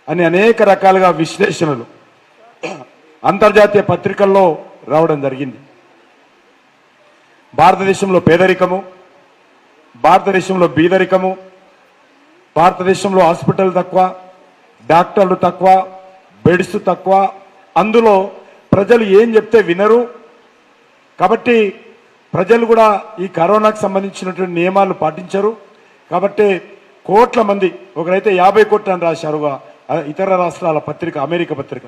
అని అనేక రకాలుగా విశ్లేషణలు అంతర్జాతీయ పత్రికల్లో రావడం జరిగింది. భారతదేశంలో పేదరికము, భారతదేశంలో బీదరికము, భారతదేశంలో హాస్పిటల్ తక్కువ, డాక్టర్లు తక్కువ, బెడ్స్ తక్కువ, అందులో ప్రజలు ఏం చెప్తే వినరు. కాబట్టి ప్రజలు కూడా ఈ కరోనాకు సంబంధించినటువంటి నియమాలు పాటించరు. కాబట్టి కోట్ల మంది, ఒకరైతే 50 కోట్లు అని రాశారుగా ఇతర రాష్ట్రాల పత్రిక, అమెరికా పత్రిక,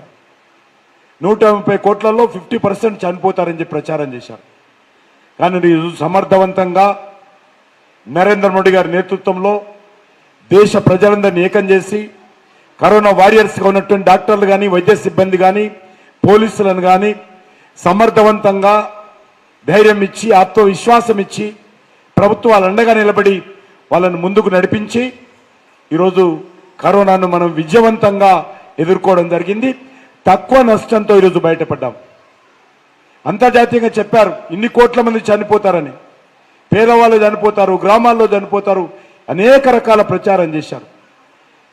130 కోట్లలో 50% చనిపోతారని చెప్పి ప్రచారం చేశారు. కానీ సమర్థవంతంగా నరేంద్ర మోడీ గారి నేతృత్వంలో దేశ ప్రజలందరినీ ఏకం చేసి కరోనా వారియర్స్గా ఉన్నటువంటి డాక్టర్లు కానీ, వైద్య సిబ్బంది కానీ, పోలీసులను కానీ సమర్థవంతంగా ధైర్యం ఇచ్చి, ఆత్మవిశ్వాసం ఇచ్చి, ప్రభుత్వాలు అండగా నిలబడి వాళ్ళను ముందుకు నడిపించి ఈరోజు కరోనాను మనం విజయవంతంగా ఎదుర్కోవడం జరిగింది. తక్కువ నష్టంతో ఈరోజు బయటపడ్డాం. అంతర్జాతీయంగా చెప్పారు ఇన్ని కోట్ల మంది చనిపోతారని, పేదవాళ్ళు చనిపోతారు, గ్రామాల్లో చనిపోతారు, అనేక రకాల ప్రచారం చేశారు.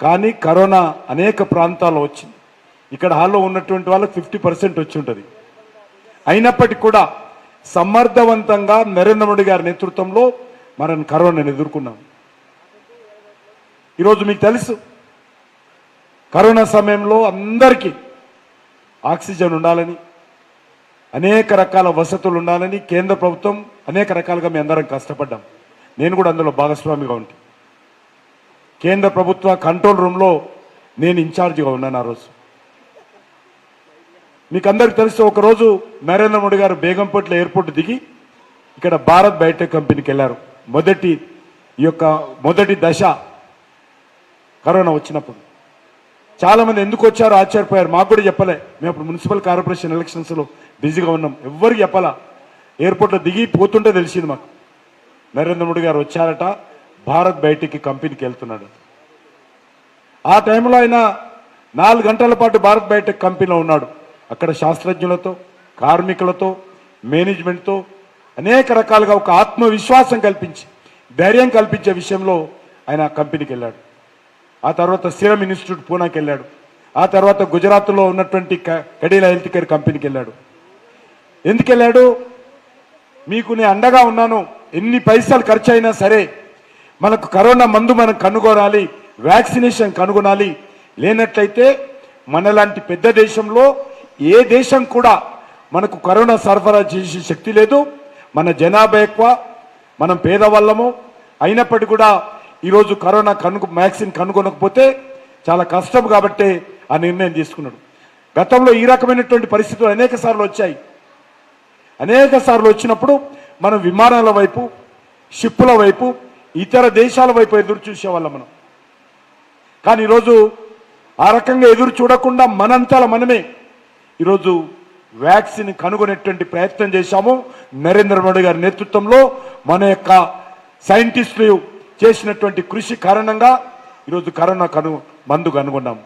కానీ కరోనా అనేక ప్రాంతాల్లో వచ్చింది. ఇక్కడ హాల్లో ఉన్నటువంటి వాళ్ళకి 50% వచ్చి ఉంటుంది. అయినప్పటికీ కూడా సమర్థవంతంగా నరేంద్ర మోడీ గారి నేతృత్వంలో మనం కరోనాను ఎదుర్కొన్నాం. ఈరోజు మీకు తెలుసు, కరోనా సమయంలో అందరికీ ఆక్సిజన్ ఉండాలని, అనేక రకాల వసతులు ఉండాలని కేంద్ర ప్రభుత్వం అనేక రకాలుగా మేము అందరం కష్టపడ్డాం. నేను కూడా అందులో భాగస్వామిగా ఉంటాను. కేంద్ర ప్రభుత్వ కంట్రోల్ రూమ్లో నేను ఇన్ఛార్జిగా ఉన్నాను. ఆ రోజు మీకు అందరికి తెలుసు, ఒకరోజు నరేంద్ర మోడీ గారు బేగంపేట ఎయిర్పోర్ట్ దిగి ఇక్కడ భారత్ బయోటెక్ కంపెనీకి వెళ్ళారు. మొదటి దశ కరోనా వచ్చినప్పుడు చాలామంది ఎందుకు వచ్చారో ఆశ్చర్యపోయారు. మాకు కూడా చెప్పలే. మేము అప్పుడు మున్సిపల్ కార్పొరేషన్ ఎలక్షన్స్లో బిజీగా ఉన్నాం. ఎవ్వరికి చెప్పలా. ఎయిర్పోర్ట్లో దిగి పోతుంటే తెలిసింది మాకు, నరేంద్ర మోడీ గారు వచ్చారట, భారత్ బయోటెక్ కంపెనీకి వెళ్తున్నాడు. ఆ టైంలో ఆయన 4 గంటల పాటు భారత్ బయోటెక్ కంపెనీలో ఉన్నాడు. అక్కడ శాస్త్రజ్ఞులతో, కార్మికులతో, మేనేజ్మెంట్తో అనేక రకాలుగా ఒక ఆత్మవిశ్వాసం కల్పించి, ధైర్యం కల్పించే విషయంలో ఆయన కంపెనీకి వెళ్ళాడు. ఆ తర్వాత సీరం ఇన్స్టిట్యూట్ పూనాకి వెళ్ళాడు. ఆ తర్వాత గుజరాత్లో ఉన్నటువంటి కడీలా హెల్త్ కేర్ కంపెనీకి వెళ్ళాడు. ఎందుకు వెళ్ళాడు? మీకు నేను అండగా ఉన్నాను, ఎన్ని పైసలు ఖర్చు అయినా సరే మనకు కరోనా మందు మనం కనుగొనాలి, వ్యాక్సినేషన్ కనుగొనాలి. లేనట్లయితే మనలాంటి పెద్ద దేశంలో ఏ దేశం కూడా మనకు కరోనా సరఫరా చేసే శక్తి లేదు. మన జనాభా ఎక్కువ, మనం పేదవాళ్ళము. అయినప్పటికీ కూడా ఈరోజు కరోనా వ్యాక్సిన్ కనుగొనకపోతే చాలా కష్టం. కాబట్టి ఆ నిర్ణయం తీసుకున్నాడు. గతంలో ఈ రకమైనటువంటి పరిస్థితులు అనేక సార్లు వచ్చాయి. అనేక సార్లు వచ్చినప్పుడు మనం విమానాల వైపు, షిప్పుల వైపు, ఇతర దేశాల వైపు ఎదురు చూసేవాళ్ళం మనం. కానీ ఈరోజు ఆ రకంగా ఎదురు చూడకుండా మనంతల మనమే ఈరోజు వ్యాక్సిన్ కనుగొనేటువంటి ప్రయత్నం చేశాము. నరేంద్ర మోడీ గారి నేతృత్వంలో మన యొక్క సైంటిస్టులు చేసినటువంటి కృషి కారణంగా ఈరోజు కరోనా మందు కనుగొన్నాము.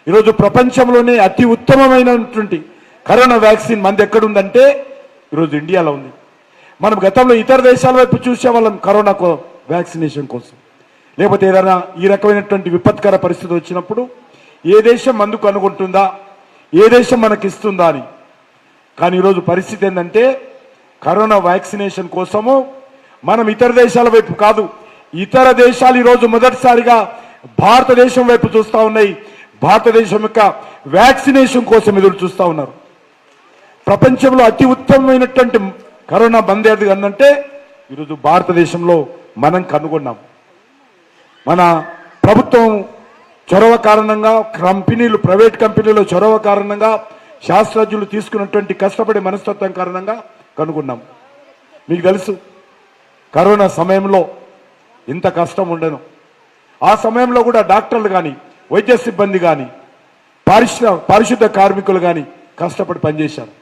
ఈరోజు ప్రపంచంలోనే అతి ఉత్తమమైనటువంటి కరోనా వ్యాక్సిన్ మందు ఎక్కడుందంటే ఈరోజు ఇండియాలో ఉంది. మనం గతంలో ఇతర దేశాల వైపు చూసేవాళ్ళం కరోనా వ్యాక్సినేషన్ కోసం. లేకపోతే ఏదైనా ఈ రకమైనటువంటి విపత్కర పరిస్థితి వచ్చినప్పుడు ఏ దేశం మందు కనుగొంటుందా, ఏ దేశం మనకి ఇస్తుందా అని. కానీ ఈరోజు పరిస్థితి ఏంటంటే కరోనా వ్యాక్సినేషన్ కోసము మనం ఇతర దేశాల వైపు కాదు, ఇతర దేశాలు ఈరోజు మొదటిసారిగా భారతదేశం వైపు చూస్తూ ఉన్నాయి. భారతదేశం యొక్క వ్యాక్సినేషన్ కోసం ఎదురు చూస్తూ ఉన్నారు. ప్రపంచంలో అతి ఉత్తమమైనటువంటి కరోనా బందేది అందంటే ఈరోజు భారతదేశంలో మనం కనుగొన్నాం. మన ప్రభుత్వం చొరవ కారణంగా, కంపెనీలు, ప్రైవేట్ కంపెనీల చొరవ కారణంగా, శాస్త్రజ్ఞులు తీసుకున్నటువంటి కష్టపడే మనస్తత్వం కారణంగా కనుగొన్నాం. మీకు తెలుసు కరోనా సమయంలో ఇంత కష్టం ఉండను. ఆ సమయంలో కూడా డాక్టర్లు కానీ, వైద్య సిబ్బంది కానీ, పారిశుద్ధ కార్మికులు కానీ కష్టపడి పనిచేశారు.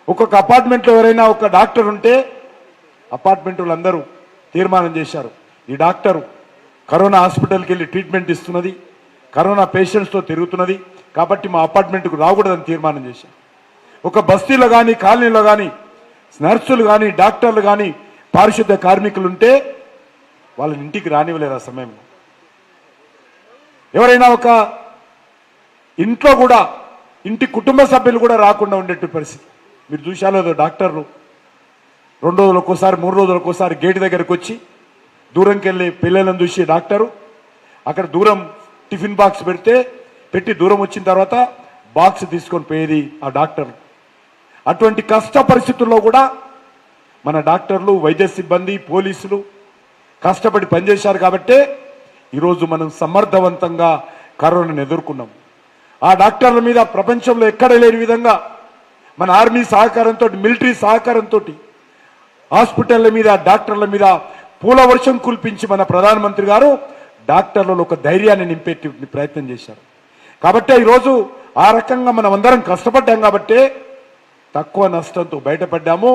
ఒక్కొక్క అపార్ట్మెంట్లో ఎవరైనా ఒక డాక్టర్ ఉంటే అపార్ట్మెంట్ వాళ్ళందరూ తీర్మానం చేశారు, ఈ డాక్టరు కరోనా హాస్పిటల్కి వెళ్ళి ట్రీట్మెంట్ ఇస్తున్నది, కరోనా పేషెంట్స్తో తిరుగుతున్నది, కాబట్టి మా అపార్ట్మెంట్కు రాకూడదని తీర్మానం చేశారు. ఒక బస్తీలో కానీ, కాలనీలో కానీ నర్సులు కానీ, డాక్టర్లు కానీ, పారిశుద్ధ కార్మికులు ఉంటే వాళ్ళని ఇంటికి రానివ్వలేరు. ఆ సమయంలో ఎవరైనా ఒక ఇంట్లో కూడా ఇంటి కుటుంబ సభ్యులు కూడా రాకుండా ఉండేట్టు పరిస్థితి. మీరు చూశాలో డాక్టర్లు 2 రోజులకోసారి 3 రోజులకోసారి గేటు దగ్గరకు వచ్చి దూరంకి వెళ్ళి పిల్లలను చూసి డాక్టరు అక్కడ దూరం టిఫిన్ బాక్స్ పెట్టి దూరం వచ్చిన తర్వాత బాక్స్ తీసుకొని పోయేది ఆ డాక్టర్. అటువంటి కష్ట పరిస్థితుల్లో కూడా మన డాక్టర్లు, వైద్య సిబ్బంది, పోలీసులు కష్టపడి పనిచేశారు కాబట్టే ఈరోజు మనం సమర్థవంతంగా కరోనాను ఎదుర్కొన్నాం. ఆ డాక్టర్ల మీద ప్రపంచంలో ఎక్కడ లేని విధంగా మన ఆర్మీ సహకారంతో, మిలిటరీ సహకారంతో హాస్పిటళ్ల మీద, డాక్టర్ల మీద పూల వర్షం కుల్పించి మన ప్రధానమంత్రి గారు డాక్టర్లలో ఒక ధైర్యాన్ని నింపే ప్రయత్నం చేశారు. కాబట్టి ఈరోజు ఆ రకంగా మనం అందరం కష్టపడ్డాం కాబట్టే తక్కువ నష్టంతో బయటపడ్డాము.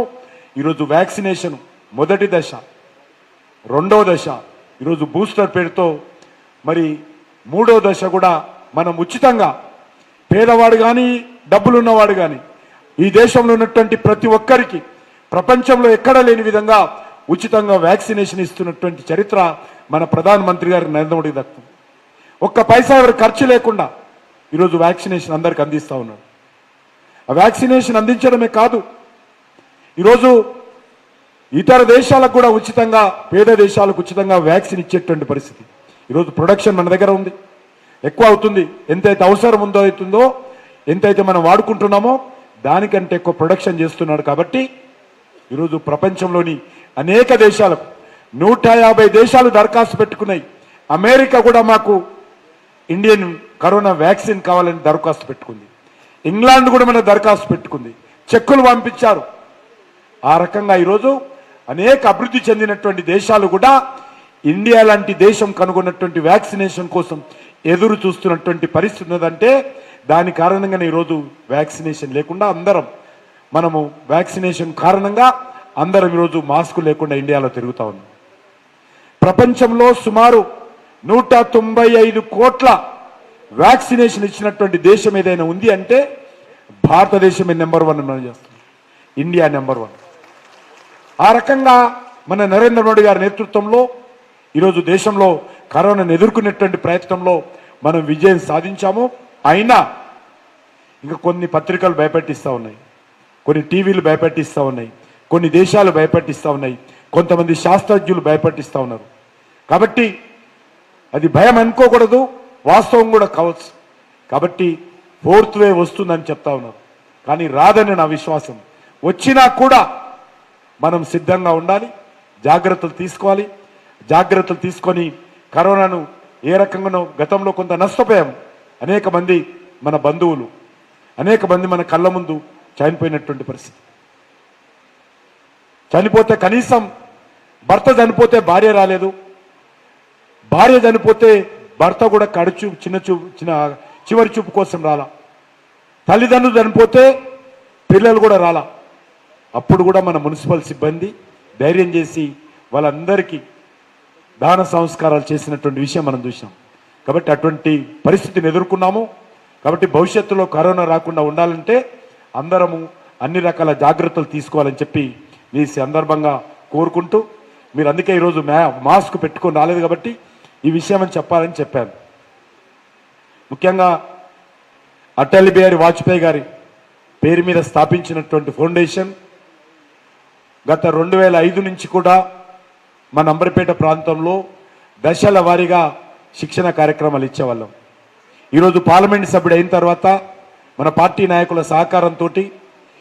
ఈరోజు వ్యాక్సినేషన్ మొదటి దశ, రెండవ దశ, ఈరోజు బూస్టర్ పేరుతో మరి 3వ దశ కూడా మనం ఉచితంగా పేదవాడు కానీ డబ్బులున్నవాడు కానీ ఈ దేశంలో ఉన్నటువంటి ప్రతి ఒక్కరికి ప్రపంచంలో ఎక్కడ లేని విధంగా ఉచితంగా వ్యాక్సినేషన్ ఇస్తున్నటువంటి చరిత్ర మన ప్రధానమంత్రి గారి నరేంద్ర మోడీ దక్కుతుంది. ఒక్క పైసా ఎవరు ఖర్చు లేకుండా ఈరోజు వ్యాక్సినేషన్ అందరికి అందిస్తూ ఉన్నారు. ఆ వ్యాక్సినేషన్ అందించడమే కాదు, ఈరోజు ఇతర దేశాలకు కూడా ఉచితంగా, పేద దేశాలకు ఉచితంగా వ్యాక్సిన్ ఇచ్చేటువంటి పరిస్థితి. ఈరోజు ప్రొడక్షన్ మన దగ్గర ఉంది, ఎక్కువ అవుతుంది. ఎంతైతే అవసరం అవుతుందో, ఎంతైతే మనం వాడుకుంటున్నామో దానికంటే ఎక్కువ ప్రొడక్షన్ చేస్తున్నాడు. కాబట్టి ఈరోజు ప్రపంచంలోని అనేక దేశాలకు 150 దేశాలు దరఖాస్తు పెట్టుకున్నాయి. అమెరికా కూడా మాకు ఇండియన్ కరోనా వ్యాక్సిన్ కావాలని దరఖాస్తు పెట్టుకుంది. ఇంగ్లాండ్ కూడా మన దరఖాస్తు పెట్టుకుంది, చెక్కులు పంపించారు. ఆ రకంగా ఈరోజు అనేక అభివృద్ధి చెందినటువంటి దేశాలు కూడా ఇండియా లాంటి దేశం కనుగొన్నటువంటి వ్యాక్సినేషన్ కోసం ఎదురు చూస్తున్నటువంటి పరిస్థితి ఉన్నదంటే దాని కారణంగానే ఈరోజు వ్యాక్సినేషన్ లేకుండా మనము వ్యాక్సినేషన్ కారణంగా అందరం ఈరోజు మాస్క్ లేకుండా ఇండియాలో తిరుగుతా ఉన్నాం. ప్రపంచంలో సుమారు 195 కోట్ల వ్యాక్సినేషన్ ఇచ్చినటువంటి దేశం ఏదైనా ఉంది అంటే భారతదేశమే నెంబర్ 1 మనం చేస్తున్నాం, ఇండియా నెంబర్ 1. ఆ రకంగా మన నరేంద్ర మోడీ గారి నేతృత్వంలో ఈరోజు దేశంలో కరోనాను ఎదుర్కొనేటువంటి ప్రయత్నంలో మనం విజయం సాధించాము. అయినా ఇంకా కొన్ని పత్రికలు భయపెట్టిస్తూ ఉన్నాయి, కొన్ని టీవీలు భయపెట్టిస్తూ ఉన్నాయి, కొన్ని దేశాలు భయపెట్టిస్తూ ఉన్నాయి, కొంతమంది శాస్త్రజ్ఞులు భయపెట్టిస్తూ ఉన్నారు. కాబట్టి అది భయం అనుకోకూడదు, వాస్తవం కూడా కావచ్చు. కాబట్టి 4th వేవ్ వస్తుందని చెప్తా ఉన్నారు, కానీ రాదని నా విశ్వాసం. వచ్చినా కూడా మనం సిద్ధంగా ఉండాలి, జాగ్రత్తలు తీసుకోవాలి. జాగ్రత్తలు తీసుకొని కరోనాను ఏ రకంగానో గతంలో కొంత నష్టపోయాం. అనేక మంది మన బంధువులు, అనేక మంది మన కళ్ళ ముందు చనిపోయినటువంటి పరిస్థితి. చనిపోతే కనీసం భర్త చనిపోతే భార్య రాలేదు, భార్య చనిపోతే భర్త కూడా చివరి చూపు కోసం రాలా, తల్లిదండ్రులు చనిపోతే పిల్లలు కూడా రాలా. అప్పుడు కూడా మన మున్సిపల్ సిబ్బంది ధైర్యం చేసి వాళ్ళందరికీ దాన సంస్కారాలు చేసినటువంటి విషయం మనం చూసాం. కాబట్టి అటువంటి పరిస్థితిని ఎదుర్కొన్నాము. కాబట్టి భవిష్యత్తులో కరోనా రాకుండా ఉండాలంటే అందరము అన్ని రకాల జాగ్రత్తలు తీసుకోవాలని చెప్పి ఈ సందర్భంగా కోరుకుంటూ, మీరు అందుకే ఈరోజు మాస్క్ పెట్టుకొని రాలేదు కాబట్టి ఈ విషయం అని చెప్పాలని చెప్పాను. ముఖ్యంగా అటల్ బిహారీ వాజ్పేయి గారి పేరు మీద స్థాపించినటువంటి ఫౌండేషన్ గత 2005 నుంచి కూడా మన అంబర్పేట ప్రాంతంలో దశల వారీగా శిక్షణ కార్యక్రమాలు ఇచ్చేవాళ్ళం. ఈరోజు పార్లమెంట్ సభ్యుడు అయిన తర్వాత మన పార్టీ నాయకుల సహకారంతో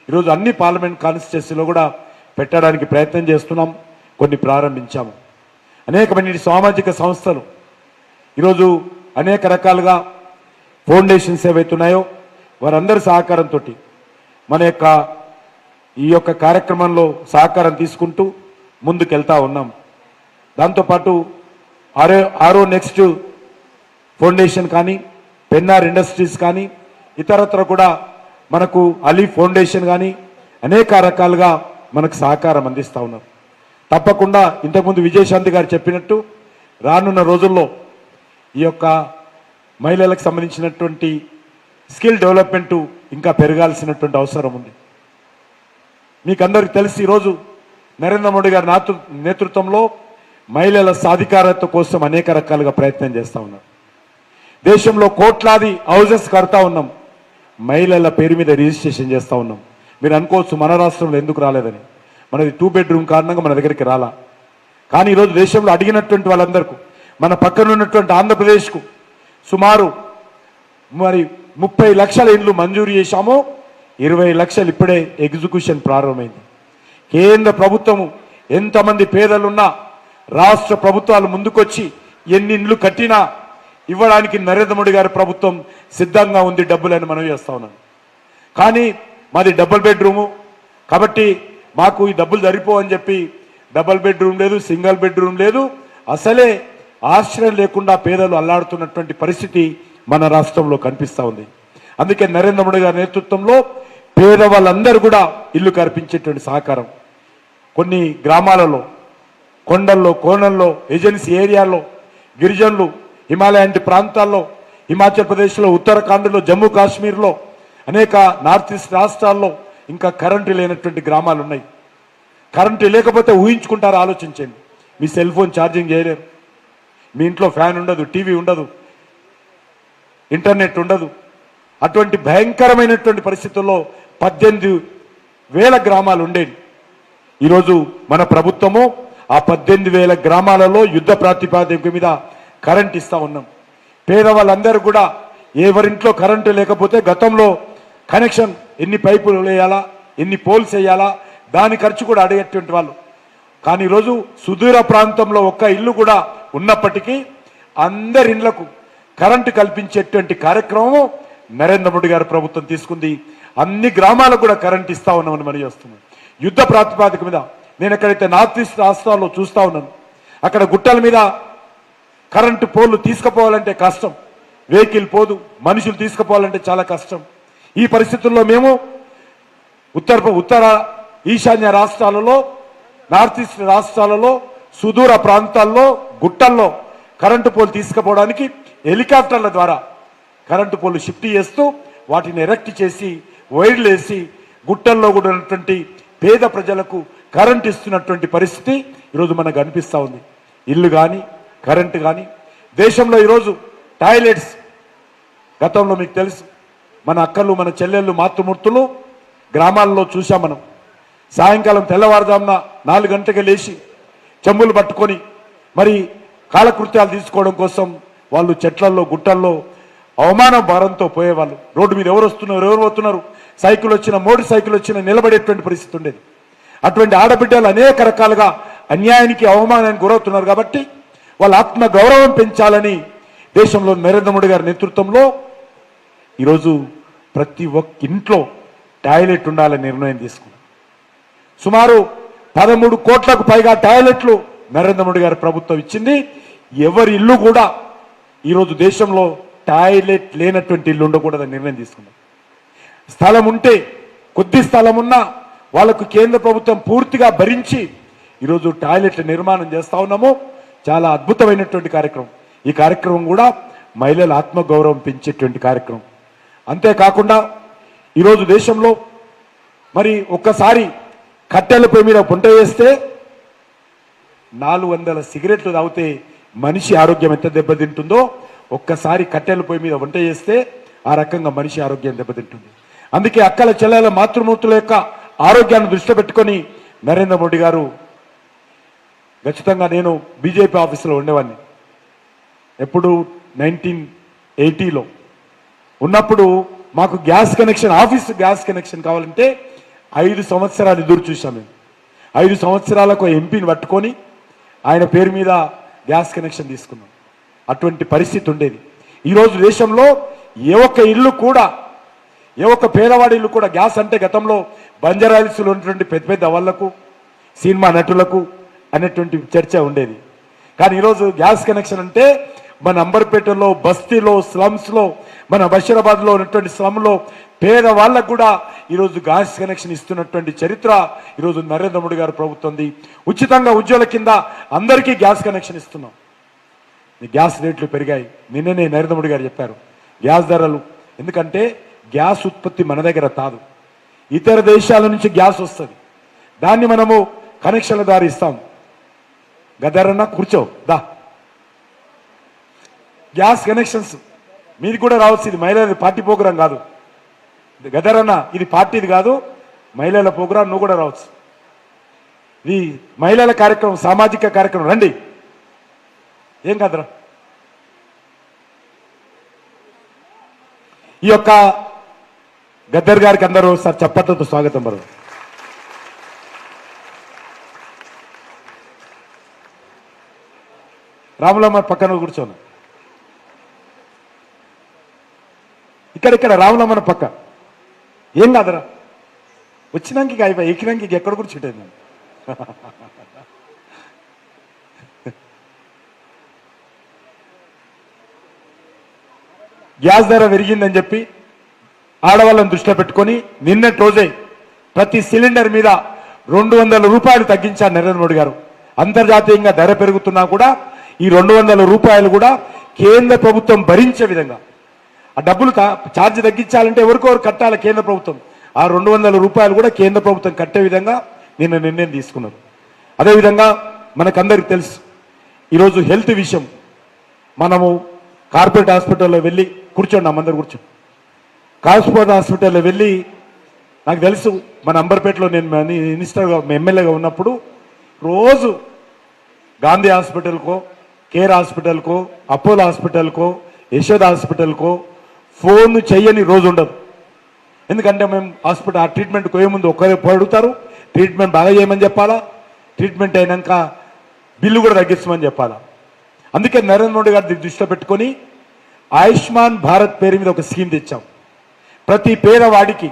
ఈరోజు అన్ని పార్లమెంట్ కాన్స్టిట్యూన్సీలో కూడా పెట్టడానికి ప్రయత్నం చేస్తున్నాం, కొన్ని ప్రారంభించాము. అనేకమంది సామాజిక సంస్థలు ఈరోజు అనేక రకాలుగా ఫౌండేషన్స్ ఏవైతున్నాయో వారందరి సహకారంతో మన ఈ యొక్క కార్యక్రమంలో సహకారం తీసుకుంటూ ముందుకెళ్తా ఉన్నాం. దాంతోపాటు ఆరో నెక్స్ట్ ఫౌండేషన్ కానీ, పెన్నార్ ఇండస్ట్రీస్ కానీ, ఇతరత్ర కూడా మనకు అలీ ఫౌండేషన్ కానీ అనేక రకాలుగా మనకు సహకారం అందిస్తూ ఉన్నారు. తప్పకుండా ఇంతకుముందు విజయశాంతి గారు చెప్పినట్టు రానున్న రోజుల్లో ఈ యొక్క మహిళలకు సంబంధించినటువంటి స్కిల్ డెవలప్మెంటు ఇంకా పెరగాల్సినటువంటి అవసరం ఉంది. మీకు అందరికీ తెలిసి ఈరోజు నరేంద్ర మోడీ గారి నేతృత్వంలో మహిళల సాధికారత కోసం అనేక రకాలుగా ప్రయత్నం చేస్తూ ఉన్నారు. దేశంలో కోట్లాది హౌజెస్ కడతా ఉన్నాం, మహిళల పేరు మీద రిజిస్ట్రేషన్ చేస్తూ ఉన్నాం. మీరు అనుకోవచ్చు మన రాష్ట్రంలో ఎందుకు రాలేదని. మనది 2 బెడ్రూమ్ కారణంగా మన దగ్గరికి రాలా. కానీ ఈరోజు దేశంలో అడిగినటువంటి వాళ్ళందరికీ, మన పక్కన ఉన్నటువంటి ఆంధ్రప్రదేశ్కు సుమారు 30 లక్షల ఇండ్లు మంజూరు చేశాము. 20 లక్షలు ఇప్పుడే ఎగ్జిక్యూషన్ ప్రారంభమైంది. కేంద్ర ప్రభుత్వము ఎంతమంది పేదలున్నా రాష్ట్ర ప్రభుత్వాలు ముందుకొచ్చి ఎన్ని ఇండ్లు కట్టినా ఇవ్వడానికి నరేంద్ర మోడీ గారి ప్రభుత్వం సిద్ధంగా ఉంది డబ్బులని మనం చేస్తా ఉన్నాను. కానీ మాది డబుల్ బెడ్రూము కాబట్టి మాకు ఈ డబ్బులు సరిపోవని చెప్పి డబుల్ బెడ్రూమ్ లేదు, సింగిల్ బెడ్రూమ్ లేదు, అసలే ఆశ్రయం లేకుండా పేదలు అల్లాడుతున్నటువంటి పరిస్థితి మన రాష్ట్రంలో కనిపిస్తూ ఉంది. అందుకే నరేంద్ర మోడీ గారి నేతృత్వంలో పేదవాళ్ళందరూ కూడా ఇల్లు కల్పించేటువంటి సహకారం కొన్ని గ్రామాలలో, కొండల్లో, కోణల్లో, ఏజెన్సీ ఏరియాల్లో, గిరిజనులు, హిమాలయ ప్రాంతాల్లో, హిమాచల్ ప్రదేశ్లో, ఉత్తరాఖండ్లో, జమ్మూ కాశ్మీర్లో, అనేక నార్త్ ఈస్ట్ రాష్ట్రాల్లో ఇంకా కరెంటు లేనటువంటి గ్రామాలు ఉన్నాయి. కరెంటు లేకపోతే ఊహించుకుంటారా? ఆలోచించండి. మీ సెల్ ఫోన్ ఛార్జింగ్ చేయలేరు, మీ ఇంట్లో ఫ్యాన్ ఉండదు, టీవీ ఉండదు, ఇంటర్నెట్ ఉండదు. అటువంటి భయంకరమైనటువంటి పరిస్థితుల్లో 18,000 గ్రామాలు ఉండేవి. ఈరోజు మన ప్రభుత్వము ఆ 18,000 గ్రామాలలో యుద్ధ ప్రాతిపదిక మీద కరెంట్ ఇస్తా ఉన్నాం. పేదవాళ్ళందరూ కూడా ఎవరింట్లో కరెంటు లేకపోతే గతంలో కనెక్షన్ ఎన్ని పైపులు వేయాలా, ఎన్ని పోల్స్ వేయాలా, దాని ఖర్చు కూడా అడిగేటువంటి వాళ్ళు. కానీ ఈరోజు సుదూర ప్రాంతంలో ఒక్క ఇల్లు కూడా ఉన్నప్పటికీ అందరి ఇళ్లకు కరెంటు కల్పించేటువంటి కార్యక్రమం నరేంద్ర మోడీ గారి ప్రభుత్వం తీసుకుంది. అన్ని గ్రామాలకు కూడా కరెంట్ ఇస్తా ఉన్నామని మనం చేస్తున్నాం యుద్ధ ప్రాతిపదిక మీద. నేను ఎక్కడైతే నార్త్ ఈస్ట్ రాష్ట్రాల్లో చూస్తా ఉన్నాను, అక్కడ గుట్టల మీద కరెంటు పోల్లు తీసుకుపోవాలంటే కష్టం, వెహికల్ పోదు, మనుషులు తీసుకుపోవాలంటే చాలా కష్టం. ఈ పరిస్థితుల్లో మేము ఉత్తర ఈశాన్య రాష్ట్రాలలో, నార్త్ ఈస్ట్ రాష్ట్రాలలో, సుదూర ప్రాంతాల్లో, గుట్టల్లో కరెంటు పోలు తీసుకుపోవడానికి హెలికాప్టర్ల ద్వారా కరెంటు పోలు షిఫ్ట్ చేస్తూ వాటిని ఎరెక్ట్ చేసి వైర్లు వేసి గుట్టల్లో కూడా ఉన్నటువంటి పేద ప్రజలకు కరెంట్ ఇస్తున్నటువంటి పరిస్థితి ఈరోజు మనకు అనిపిస్తూ ఉంది. ఇల్లు కానీ, కరెంటు కానీ. దేశంలో ఈరోజు టాయిలెట్స్, గతంలో మీకు తెలుసు, మన అక్కలు, మన చెల్లెళ్ళు, మాతృమూర్తులు గ్రామాల్లో చూసాం మనం. సాయంకాలం తెల్లవారుజామున 4 గంటలకు లేచి చెంబులు పట్టుకొని మరి కాలకృత్యాలు తీసుకోవడం కోసం వాళ్ళు చెట్లల్లో, గుట్టల్లో అవమాన భారంతో పోయేవాళ్ళు. రోడ్డు మీద ఎవరు వస్తున్నారు, ఎవరు పోతున్నారు, సైకిల్ వచ్చిన, మోటార్ సైకిల్ వచ్చిన నిలబడేటువంటి పరిస్థితి ఉండేది. అటువంటి ఆడబిడ్డలు అనేక రకాలుగా అన్యాయానికి, అవమానానికి గురవుతున్నారు. కాబట్టి వాళ్ళ ఆత్మ గౌరవం పెంచాలని దేశంలో నరేంద్ర మోడీ గారి నేతృత్వంలో ఈరోజు ప్రతి ఒక్క ఇంట్లో టాయిలెట్ ఉండాలని నిర్ణయం తీసుకున్నారు. సుమారు 13 కోట్లకు పైగా టాయిలెట్లు నరేంద్ర మోడీ గారి ప్రభుత్వం ఇచ్చింది. ఎవరి ఇల్లు కూడా ఈరోజు దేశంలో టాయిలెట్ లేనటువంటి ఇల్లు ఉండకూడదని నిర్ణయం తీసుకున్నారు. స్థలం ఉంటే, కొద్ది స్థలం ఉన్నా వాళ్లకు కేంద్ర ప్రభుత్వం పూర్తిగా భరించి ఈరోజు టాయిలెట్ల నిర్మాణం చేస్తా ఉన్నాము. చాలా అద్భుతమైనటువంటి కార్యక్రమం. ఈ కార్యక్రమం కూడా మహిళల ఆత్మగౌరవం పెంచేటువంటి కార్యక్రమం. అంతేకాకుండా ఈరోజు దేశంలో మరి ఒక్కసారి కట్టెల పొయ్యి మీద వంట చేస్తే 400 సిగరెట్లు తాగితే మనిషి ఆరోగ్యం ఎంత దెబ్బతింటుందో, ఒక్కసారి కట్టెల పొయ్యి మీద వంట చేస్తే ఆ రకంగా మనిషి ఆరోగ్యం దెబ్బతింటుంది. అందుకే అక్కల, చెల్లెల, మాతృమూర్తుల యొక్క ఆరోగ్యాన్ని దృష్టిలో పెట్టుకొని నరేంద్ర మోడీ గారు, ఖచ్చితంగా నేను బీజేపీ ఆఫీసులో ఉండేవాడిని ఎప్పుడు 1980లో ఉన్నప్పుడు మాకు gas connection, office gas connection కావాలంటే 5 సంవత్సరాలు ఎదురు చూసాం మేము. 5 సంవత్సరాలకు ఎంపీని పట్టుకొని ఆయన పేరు మీద గ్యాస్ కనెక్షన్ తీసుకున్నాం. అటువంటి పరిస్థితి ఉండేది. ఈరోజు దేశంలో ఏ ఒక్క ఇల్లు కూడా, ఏ ఒక్క పేదవాడి ఇల్లు కూడా, గ్యాస్ అంటే గతంలో బంజారాహిల్స్లో ఉన్నటువంటి పెద్ద పెద్ద వాళ్లకు, సినిమా నటులకు అనేటువంటి చర్చ ఉండేది. కానీ ఈరోజు గ్యాస్ కనెక్షన్ అంటే మన అంబర్పేటలో, బస్తీలో, స్లమ్స్లో, మన బషీరాబాద్లో ఉన్నటువంటి స్లమ్లో పేదవాళ్ళకు కూడా ఈరోజు గ్యాస్ కనెక్షన్ ఇస్తున్నటువంటి చరిత్ర ఈరోజు నరేంద్ర మోడీ గారి ప్రభుత్వంది. ఉచితంగా ఉద్యోగుల కింద అందరికీ గ్యాస్ కనెక్షన్ ఇస్తున్నాం. గ్యాస్ రేట్లు పెరిగాయి. నిన్ననే నరేంద్ర మోడీ గారు చెప్పారు గ్యాస్ ధరలు. ఎందుకంటే గ్యాస్ ఉత్పత్తి మన దగ్గర కాదు, ఇతర దేశాల నుంచి గ్యాస్ వస్తుంది. దాన్ని మనము కనెక్షన్ల ద్వారా ఇస్తాం. గదరన్నా కూర్చో దా, గ్యాస్ కనెక్షన్స్ మీది కూడా రావచ్చు. ఇది మహిళల పార్టీ ప్రోగ్రాం కాదు గదరన్న, ఇది పార్టీది కాదు, మహిళల ప్రోగ్రాం. నువ్వు కూడా రావచ్చు. ఇది మహిళల కార్యక్రమం, సామాజిక కార్యక్రమం. రండి. ఏం కాదురా. ఈ యొక్క గద్దర్ గారికి అందరూ సార్ చప్పట్లతో స్వాగతం పడదు. రాములమ్మ పక్కన కూర్చోను. ఇక్కడ రాములమ్మన పక్క. ఏం కాదరా, వచ్చినాక ఇక అయిపోయి ఎక్కినాక ఇక ఎక్కడ కూర్చుంటేది నేను. గ్యాస్ ధర పెరిగిందని చెప్పి ఆడవాళ్ళని దృష్టిలో పెట్టుకొని నిన్నటి రోజే ప్రతి సిలిండర్ మీద 200 రూపాయలు తగ్గించారు నరేంద్ర మోడీ గారు. అంతర్జాతీయంగా ధర పెరుగుతున్నా కూడా ఈ 200 రూపాయలు కూడా కేంద్ర ప్రభుత్వం భరించే విధంగా, ఆ డబ్బులు ఛార్జ్ తగ్గించాలంటే ఎవరికొవరు కట్టాలి కేంద్ర ప్రభుత్వం, ఆ 200 రూపాయలు కూడా కేంద్ర ప్రభుత్వం కట్టే విధంగా నిన్న నిర్ణయం తీసుకున్నారు. అదేవిధంగా మనకందరికి తెలుసు, ఈరోజు హెల్త్ విషయం మనము కార్పొరేట్ హాస్పిటల్లో వెళ్ళి కూర్చోండి, అందరు కూర్చోండి. కార్పొరేట్ హాస్పిటల్లో వెళ్ళి నాకు తెలుసు, మన అంబర్పేటలో నేను మినిస్టర్గా ఎమ్మెల్యేగా ఉన్నప్పుడు రోజు గాంధీ హాస్పిటల్కో, కేర్ హాస్పిటల్కో, అపోలో హాస్పిటల్కో, యశోద హాస్పిటల్కో ఫోన్ చెయ్యని రోజు ఉండదు. ఎందుకంటే మేము హాస్పిటల్ ఆ ట్రీట్మెంట్కి పోయే ముందు ఒకరే అడుగుతారు, ట్రీట్మెంట్ బాగా చేయమని చెప్పాలా, ట్రీట్మెంట్ అయినాక బిల్లు కూడా తగ్గించమని చెప్పాలా. అందుకే నరేంద్ర మోడీ గారి దృష్టిలో పెట్టుకొని ఆయుష్మాన్ భారత్ పేరు మీద ఒక స్కీమ్ తెచ్చాం. ప్రతి పేదవాడికి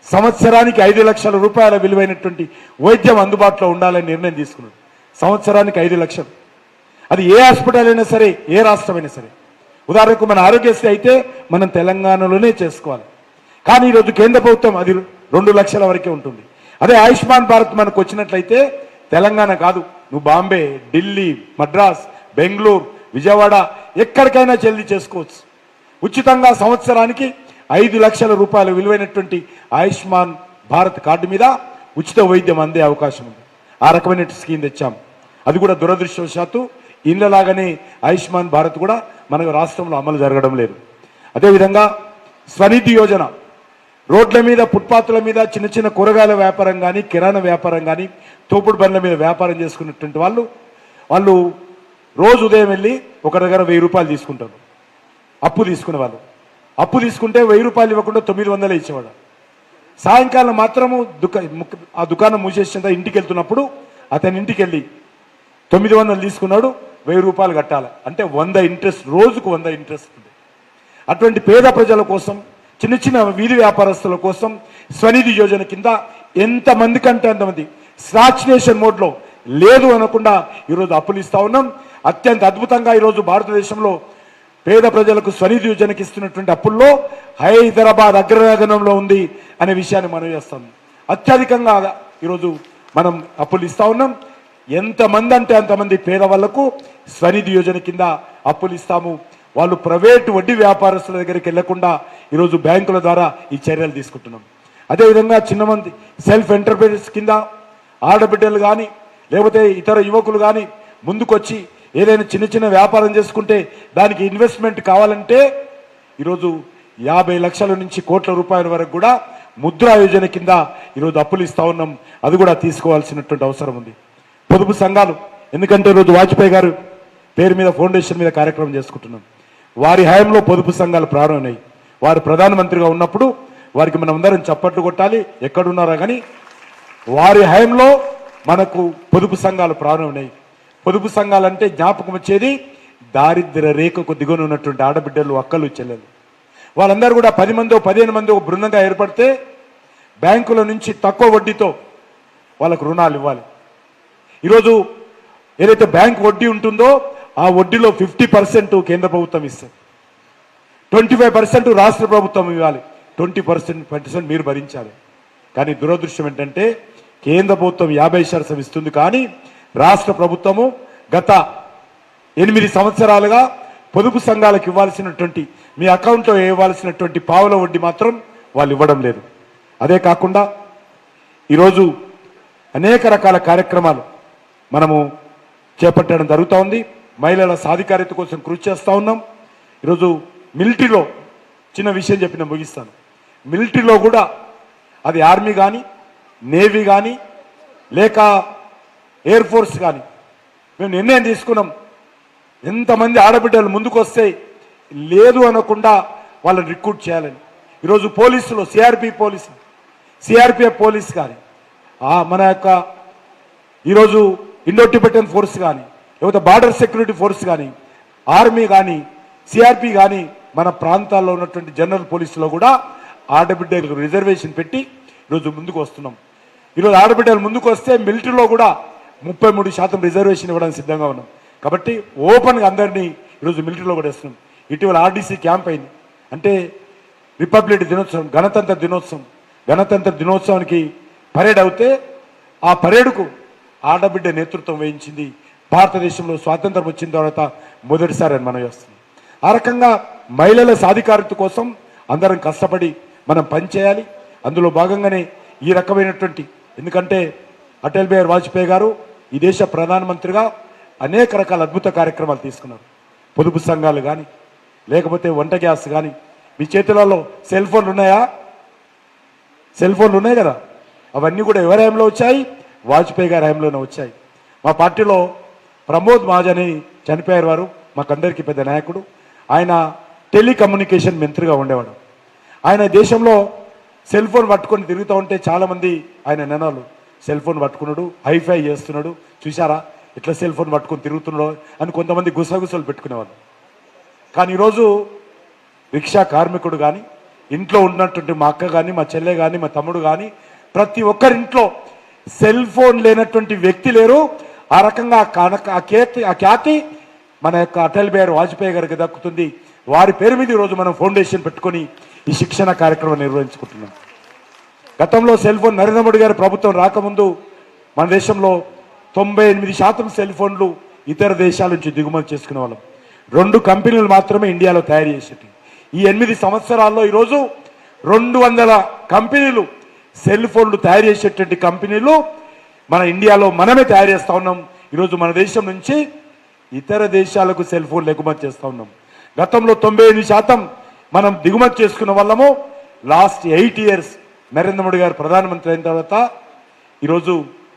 సంవత్సరానికి 5 లక్షల రూపాయల విలువైనటువంటి వైద్యం అందుబాటులో ఉండాలని నిర్ణయం తీసుకున్నాడు. సంవత్సరానికి 5 లక్షలు. అది ఏ హాస్పిటల్ అయినా సరే, ఏ రాష్ట్రమైనా సరే. ఉదాహరణకు మన ఆరోగ్యశ్రీ అయితే మనం తెలంగాణలోనే చేసుకోవాలి. కానీ ఈరోజు కేంద్ర ప్రభుత్వం అది 2 లక్షల వరకే ఉంటుంది. అదే ఆయుష్మాన్ భారత్ మనకు వచ్చినట్లయితే తెలంగాణ కాదు, నువ్వు బాంబే, ఢిల్లీ, మద్రాస్, బెంగళూరు, విజయవాడ ఎక్కడికైనా చెల్లి చేసుకోవచ్చు. ఉచితంగా సంవత్సరానికి 5 లక్షల రూపాయల విలువైనటువంటి ఆయుష్మాన్ భారత్ కార్డు మీద ఉచిత వైద్యం అందే అవకాశం ఉంది. ఆ రకమైన స్కీమ్ తెచ్చాం. అది కూడా దురదృష్టవశాత్తు ఇళ్ళలాగానే ఆయుష్మాన్ భారత్ కూడా మన రాష్ట్రంలో అమలు జరగడం లేదు. అదేవిధంగా స్వనిధి యోజన, రోడ్ల మీద, ఫుట్పాత్ల మీద చిన్న చిన్న కూరగాయల వ్యాపారం కానీ, కిరాణా వ్యాపారం కానీ, తోపుడు బండ్ల మీద వ్యాపారం చేసుకున్నటువంటి వాళ్ళు రోజు ఉదయం వెళ్ళి ఒక దగ్గర 1000 రూపాయలు తీసుకుంటారు. అప్పు తీసుకునే వాళ్ళు అప్పు తీసుకుంటే 1000 రూపాయలు ఇవ్వకుండా 900 ఇచ్చేవాడు. సాయంకాలం మాత్రము ఆ దుకాణం మూసేసిన ఇంటికి వెళ్తున్నప్పుడు అతని ఇంటికి వెళ్ళి 900 తీసుకున్నాడు, 1000 రూపాయలు కట్టాలి. అంటే 100 ఇంట్రెస్ట్, రోజుకు 100 ఇంట్రెస్ట్ ఉంది. అటువంటి పేద ప్రజల కోసం, చిన్న చిన్న వీధి వ్యాపారస్తుల కోసం స్వనిధి యోజన కింద ఎంతమంది కంటే అంతమంది సాచురేషన్ మోడ్లో లేదు అనకుండా ఈరోజు అప్పులు ఇస్తా ఉన్నాం. అత్యంత అద్భుతంగా ఈరోజు భారతదేశంలో పేద ప్రజలకు స్వనిధి యోజనకి ఇస్తున్నటువంటి అప్పుల్లో హైదరాబాద్ అగ్రగణంలో ఉంది అనే విషయాన్ని మనం చేస్తాం. అత్యధికంగా ఈరోజు మనం అప్పులు ఇస్తా ఉన్నాం. ఎంతమంది అంటే అంతమంది పేదవాళ్లకు స్వనిధి యోజన కింద అప్పులు ఇస్తాము. వాళ్ళు ప్రైవేటు వడ్డీ వ్యాపారస్తుల దగ్గరికి వెళ్లకుండా ఈరోజు బ్యాంకుల ద్వారా ఈ చర్యలు తీసుకుంటున్నాం. అదేవిధంగా చిన్నమంది సెల్ఫ్ ఎంటర్ప్రైజెస్ కింద ఆడబిడ్డలు కానీ లేకపోతే ఇతర యువకులు కానీ ముందుకొచ్చి ఏదైనా చిన్న చిన్న వ్యాపారం చేసుకుంటే దానికి ఇన్వెస్ట్మెంట్ కావాలంటే ఈరోజు 50 లక్షల నుంచి కోట్ల రూపాయల వరకు కూడా ముద్రా యోజన కింద ఈరోజు అప్పులు ఇస్తా ఉన్నాం. అది కూడా తీసుకోవాల్సినటువంటి అవసరం ఉంది. పొదుపు సంఘాలు, ఎందుకంటే ఈరోజు వాజ్పేయి గారు పేరు మీద ఫౌండేషన్ మీద కార్యక్రమం చేసుకుంటున్నాం. వారి హయాంలో పొదుపు సంఘాలు ప్రారంభమయ్యాయి. వారు ప్రధానమంత్రిగా ఉన్నప్పుడు వారికి మనం అందరం చప్పట్లు కొట్టాలి, ఎక్కడున్నారా కానీ. వారి హయాంలో మనకు పొదుపు సంఘాలు ప్రారంభమయ్యాయి. పొదుపు సంఘాలంటే జ్ఞాపకం వచ్చేది దారిద్ర్య రేఖకు దిగున ఉన్నటువంటి ఆడబిడ్డలు, అక్కలు, చెల్లెలు. వాళ్ళందరూ కూడా 10 మందో 15 మందో బృందంగా ఏర్పడితే బ్యాంకుల నుంచి తక్కువ వడ్డీతో వాళ్ళకు రుణాలు ఇవ్వాలి. ఈరోజు ఏదైతే బ్యాంక్ వడ్డీ ఉంటుందో ఆ వడ్డీలో 50% కేంద్ర ప్రభుత్వం ఇస్తుంది, 25% రాష్ట్ర ప్రభుత్వం ఇవ్వాలి, 20% మీరు భరించాలి. కానీ దురదృష్టం ఏంటంటే కేంద్ర ప్రభుత్వం 50% ఇస్తుంది, కానీ రాష్ట్ర ప్రభుత్వము గత 8 సంవత్సరాలుగా పొదుపు సంఘాలకు ఇవ్వాల్సినటువంటి, మీ అకౌంట్లో ఇవ్వాల్సినటువంటి పావుల వడ్డీ మాత్రం వాళ్ళు ఇవ్వడం లేదు. అదే కాకుండా ఈరోజు అనేక రకాల కార్యక్రమాలు మనము చేపట్టడం జరుగుతూ ఉంది. మహిళల సాధికారత కోసం కృషి చేస్తూ ఉన్నాం. ఈరోజు మిలిటరీలో చిన్న విషయం చెప్పిన ముగిస్తాను. మిలిటరీలో కూడా అది ఆర్మీ కానీ, నేవీ కానీ, లేక ఎయిర్ ఫోర్స్ కానీ మేము నిర్ణయం తీసుకున్నాం. ఎంతమంది ఆడబిడ్డలు ముందుకు వస్తే లేదు అనకుండా వాళ్ళని రిక్రూట్ చేయాలని. ఈరోజు పోలీసులో సిఆర్పిఎఫ్ పోలీస్ కానీ, మన యొక్క ఈరోజు ఇండో టిబెటన్ ఫోర్స్ కానీ, లేకపోతే బార్డర్ సెక్యూరిటీ ఫోర్స్ కానీ, ఆర్మీ కానీ, సిఆర్పి కానీ, మన ప్రాంతాల్లో ఉన్నటువంటి జనరల్ పోలీసులో కూడా ఆడబిడ్డలకు రిజర్వేషన్ పెట్టి ఈరోజు ముందుకు వస్తున్నాం. ఈరోజు ఆడబిడ్డలు ముందుకు వస్తే మిలిటరీలో కూడా 33% రిజర్వేషన్ ఇవ్వడానికి సిద్ధంగా ఉన్నాం. కాబట్టి ఓపెన్గా అందరినీ ఈరోజు మిలిటరీలో కూడా వేస్తున్నాం. ఇటీవల ఆర్డీసీ క్యాంప్ అయింది. అంటే రిపబ్లిక్ దినోత్సవం, గణతంత్ర దినోత్సవానికి పరేడ్ అవుతే ఆ పరేడ్కు ఆడబిడ్డ నేతృత్వం వహించింది. భారతదేశంలో స్వాతంత్రం వచ్చిన తర్వాత మొదటిసారి అని మనం చేస్తున్నాం. ఆ రకంగా మహిళల సాధికారత కోసం అందరం కష్టపడి మనం పనిచేయాలి. అందులో భాగంగానే ఈ రకమైనటువంటి, ఎందుకంటే అటల్ బిహారీ వాజ్పేయి గారు ఈ దేశ ప్రధానమంత్రిగా అనేక రకాల అద్భుత కార్యక్రమాలు తీసుకున్నారు. పొదుపు సంఘాలు కానీ, లేకపోతే వంట గ్యాస్ కానీ. మీ చేతులలో సెల్ ఫోన్లు ఉన్నాయా? సెల్ ఫోన్లు ఉన్నాయి కదా, అవన్నీ కూడా ఎవరి హయాంలో వచ్చాయి? వాజ్పేయి గారి హయాంలోనే వచ్చాయి. మా పార్టీలో ప్రమోద్ మహాజన్ చనిపోయారు. వారు మాకందరికీ పెద్ద నాయకుడు. ఆయన టెలికమ్యూనికేషన్ మంత్రిగా ఉండేవాడు. ఆయన దేశంలో సెల్ ఫోన్ పట్టుకొని తిరుగుతూ ఉంటే చాలామంది ఆయన నెనాలు సెల్ ఫోన్ పట్టుకున్నాడు, హైఫై చేస్తున్నాడు, చూసారా ఇట్లా సెల్ ఫోన్ పట్టుకొని తిరుగుతున్నాడు అని కొంతమంది గుసగుసలు పెట్టుకునేవాళ్ళు. కానీ ఈరోజు రిక్షా కార్మికుడు కానీ, ఇంట్లో ఉన్నటువంటి మా అక్క కానీ, మా చెల్లె కానీ, మా తమ్ముడు కానీ, ప్రతి ఒక్కరి ఇంట్లో సెల్ ఫోన్ లేనటువంటి వ్యక్తి లేరు. ఆ రకంగా ఆ ఖ్యాతి మన యొక్క అటల్ బిహారీ వాజ్పేయి గారికి దక్కుతుంది. వారి పేరు మీద ఈరోజు మనం ఫౌండేషన్ పెట్టుకొని ఈ శిక్షణ కార్యక్రమం నిర్వహించుకుంటున్నాం. గతంలో సెల్ ఫోన్ నరేంద్ర మోడీ గారి ప్రభుత్వం రాకముందు మన దేశంలో 98% సెల్ ఫోన్లు ఇతర దేశాల నుంచి దిగుమతి చేసుకునే వాళ్ళం. 2 కంపెనీలు మాత్రమే ఇండియాలో తయారు చేసేవి. ఈ 8 సంవత్సరాల్లో ఈరోజు 200 కంపెనీలు సెల్ ఫోన్లు తయారు చేసేటువంటి కంపెనీలు మన ఇండియాలో మనమే తయారు చేస్తూ ఉన్నాం. ఈరోజు మన దేశం నుంచి ఇతర దేశాలకు సెల్ ఫోన్లు ఎగుమతి చేస్తూ ఉన్నాం. గతంలో 98% మనం దిగుమతి చేసుకున్న వాళ్ళము. లాస్ట్ 8 years నరేంద్ర మోడీ గారు ప్రధానమంత్రి అయిన తర్వాత ఈరోజు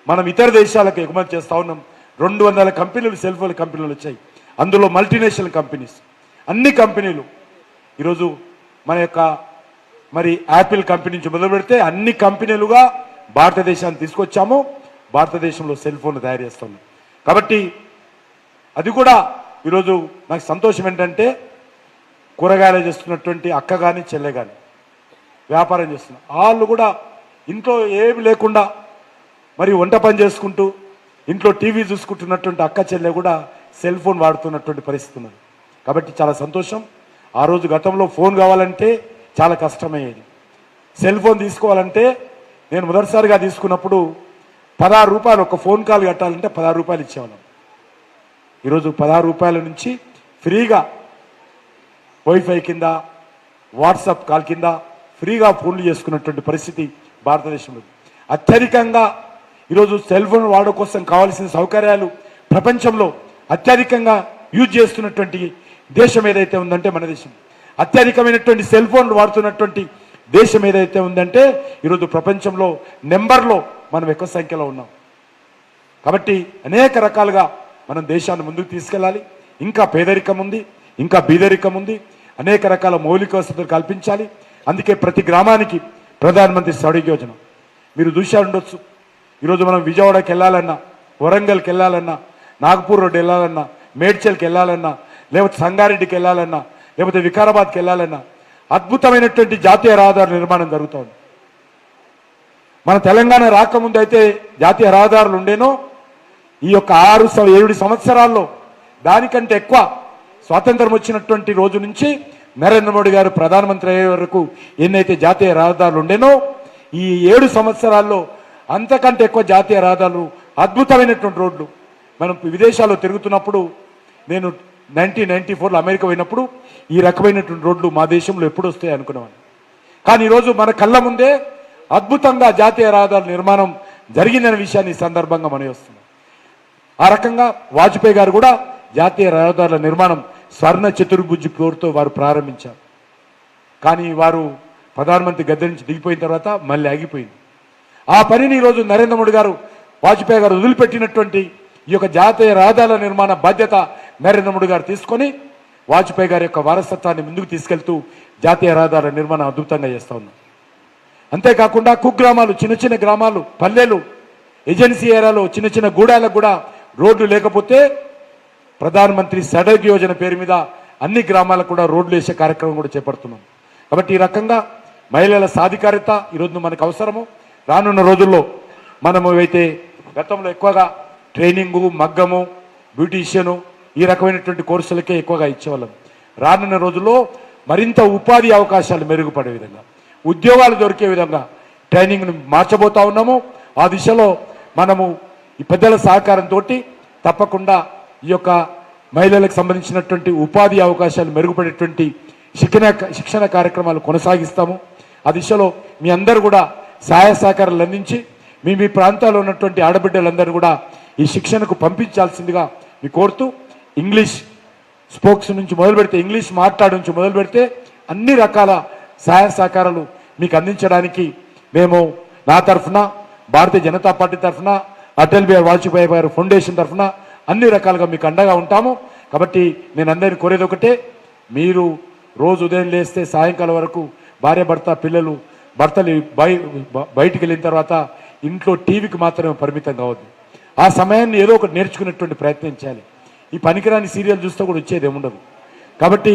మనం ఇతర దేశాలకు ఎగుమతి చేస్తూ ఉన్నాం. 200 కంపెనీలు సెల్ ఫోన్ కంపెనీలు వచ్చాయి. అందులో మల్టీనేషనల్ కంపెనీస్, అన్ని కంపెనీలు ఈరోజు మన యొక్క మరి యాపిల్ కంపెనీ నుంచి మొదలు పెడితే అన్ని కంపెనీలుగా భారతదేశాన్ని తీసుకొచ్చాము. భారతదేశంలో సెల్ ఫోన్లు తయారు చేస్తున్నాం. కాబట్టి అది కూడా ఈరోజు నాకు సంతోషం ఏంటంటే, కూరగాయలు చేస్తున్నటువంటి అక్క కానీ చెల్లె కానీ వ్యాపారం చేస్తున్నారు. వాళ్ళు కూడా ఇంట్లో ఏమి లేకుండా మరి వంట పని చేసుకుంటూ ఇంట్లో టీవీ చూసుకుంటున్నటువంటి అక్క చెల్లె కూడా సెల్ ఫోన్ వాడుతున్నటువంటి పరిస్థితి ఉన్నది. కాబట్టి చాలా సంతోషం. ఆ రోజు గతంలో ఫోన్ కావాలంటే చాలా కష్టమయ్యేది. సెల్ ఫోన్ తీసుకోవాలంటే నేను మొదటిసారిగా తీసుకున్నప్పుడు 16 రూపాయలు ఒక ఫోన్ కాల్ కట్టాలంటే 16 రూపాయలు ఇచ్చేవాళ్ళం. ఈరోజు 16 రూపాయల నుంచి ఫ్రీగా వైఫై కింద, వాట్సాప్ కాల్ కింద ఫ్రీగా ఫోన్లు చేసుకున్నటువంటి పరిస్థితి భారతదేశంలో. అత్యధికంగా ఈరోజు సెల్ ఫోన్ వాడడం కోసం కావాల్సిన సౌకర్యాలు ప్రపంచంలో అత్యధికంగా యూజ్ చేస్తున్నటువంటి దేశం ఏదైతే ఉందంటే మన దేశం. అత్యధికమైనటువంటి సెల్ ఫోన్లు వాడుతున్నటువంటి దేశం ఏదైతే ఉందంటే ఈరోజు ప్రపంచంలో నెంబర్లో మనం ఎక్కువ సంఖ్యలో ఉన్నాం. కాబట్టి అనేక రకాలుగా మనం దేశాన్ని ముందుకు తీసుకెళ్ళాలి. ఇంకా పేదరికం ఉంది, ఇంకా బీదరికం ఉంది. అనేక రకాల మౌలిక వసతులు కల్పించాలి. అందుకే ప్రతి గ్రామానికి ప్రధానమంత్రి సడక్ యోజన మీరు చూసా ఉండొచ్చు. ఈరోజు మనం విజయవాడకి వెళ్ళాలన్నా, వరంగల్కి వెళ్ళాలన్నా, నాగపూర్ రోడ్ వెళ్ళాలన్నా, మేడ్చల్కి వెళ్ళాలన్నా, లేకపోతే సంగారెడ్డికి వెళ్ళాలన్నా, లేకపోతే వికారాబాద్కి వెళ్ళాలన్నా అద్భుతమైనటువంటి జాతీయ రహదారుల నిర్మాణం జరుగుతోంది. మన తెలంగాణ రాకముందు అయితే జాతీయ రహదారులు ఉండేనో ఈ యొక్క 6-7 సంవత్సరాల్లో దానికంటే ఎక్కువ స్వాతంత్రం వచ్చినటువంటి రోజు నుంచి నరేంద్ర మోడీ గారు ప్రధానమంత్రి అయ్యే వరకు ఎన్నైతే జాతీయ రహదారులు ఉండేనో ఈ 7 సంవత్సరాల్లో అంతకంటే ఎక్కువ జాతీయ రహదారులు, అద్భుతమైనటువంటి రోడ్లు. మనం విదేశాల్లో తిరుగుతున్నప్పుడు, నేను 1994లో అమెరికా పోయినప్పుడు ఈ రకమైనటువంటి రోడ్లు మా దేశంలో ఎప్పుడు వస్తాయి అనుకునేవాడిని. కానీ ఈరోజు మన కళ్ళ ముందే అద్భుతంగా జాతీయ రహదారుల నిర్మాణం జరిగిందనే విషయాన్ని ఈ సందర్భంగా మనం వస్తున్నాం. ఆ రకంగా వాజ్పేయి గారు కూడా జాతీయ రహదారుల నిర్మాణం స్వర్ణ చతుర్భుజి కోరుతో వారు ప్రారంభించారు. కానీ వారు ప్రధానమంత్రి గద్దె నుంచి దిగిపోయిన తర్వాత మళ్ళీ ఆగిపోయింది. ఆ పనిని ఈరోజు నరేంద్ర మోడీ గారు, వాజ్పేయి గారు వదిలిపెట్టినటువంటి ఈ యొక్క జాతీయ రహదారుల నిర్మాణ బాధ్యత నరేంద్ర మోడీ గారు తీసుకొని వాజ్పేయి గారి యొక్క వారసత్వాన్ని ముందుకు తీసుకెళ్తూ జాతీయ రహదారుల నిర్మాణం అద్భుతంగా చేస్తూ ఉన్నాం. అంతేకాకుండా కుగ్రామాలు, చిన్న చిన్న గ్రామాలు, పల్లెలు, ఏజెన్సీ ఏరియాలో చిన్న చిన్న గూడాలకు కూడా రోడ్లు లేకపోతే ప్రధానమంత్రి సడక్ యోజన పేరు మీద అన్ని గ్రామాలకు కూడా రోడ్లు వేసే కార్యక్రమం కూడా చేపడుతున్నాం. కాబట్టి ఈ రకంగా మహిళల సాధికారత ఈరోజు మనకు అవసరము. రానున్న రోజుల్లో మనము అయితే గతంలో ఎక్కువగా ట్రైనింగు, మగ్గము, బ్యూటీషియను ఈ రకమైనటువంటి కోర్సులకే ఎక్కువగా ఇచ్చేవాళ్ళం. రానున్న రోజుల్లో మరింత ఉపాధి అవకాశాలు మెరుగుపడే విధంగా, ఉద్యోగాలు దొరికే విధంగా ట్రైనింగ్ను మార్చబోతా ఉన్నాము. ఆ దిశలో మనము ఈ పెద్దల సహకారంతో తప్పకుండా ఈ యొక్క మహిళలకు సంబంధించినటువంటి ఉపాధి అవకాశాలు మెరుగుపడేటువంటి శిక్షణ కార్యక్రమాలు కొనసాగిస్తాము. ఆ దిశలో మీ అందరూ కూడా సహాయ సహకారాలు అందించి మీ ప్రాంతాల్లో ఉన్నటువంటి ఆడబిడ్డలందరూ కూడా ఈ శిక్షణకు పంపించాల్సిందిగా మీ కోరుతూ, ఇంగ్లీష్ స్పోక్స్ నుంచి మొదలు పెడితే, ఇంగ్లీష్ మాట్లాడడం నుంచి మొదలు పెడితే అన్ని రకాల సహాయ సహకారాలు మీకు అందించడానికి మేము నా తరఫున, భారతీయ జనతా పార్టీ తరఫున, అటల్ బిహారీ వాజ్పేయి గారి ఫౌండేషన్ తరఫున అన్ని రకాలుగా మీకు అండగా ఉంటాము. కాబట్టి నేను అందరినీ కోరేది ఒకటే, మీరు రోజు ఉదయం లేస్తే సాయంకాలం వరకు భార్య భర్త పిల్లలు భర్తలు బయటికి వెళ్ళిన తర్వాత ఇంట్లో టీవీకి మాత్రమే పరిమితం కావద్దు. ఆ సమయాన్ని ఏదో ఒకటి నేర్చుకునేటువంటి ప్రయత్నం చేయాలి. ఈ పనికిరాని సీరియల్ చూస్తే కూడా వచ్చేది ఏముండదు. కాబట్టి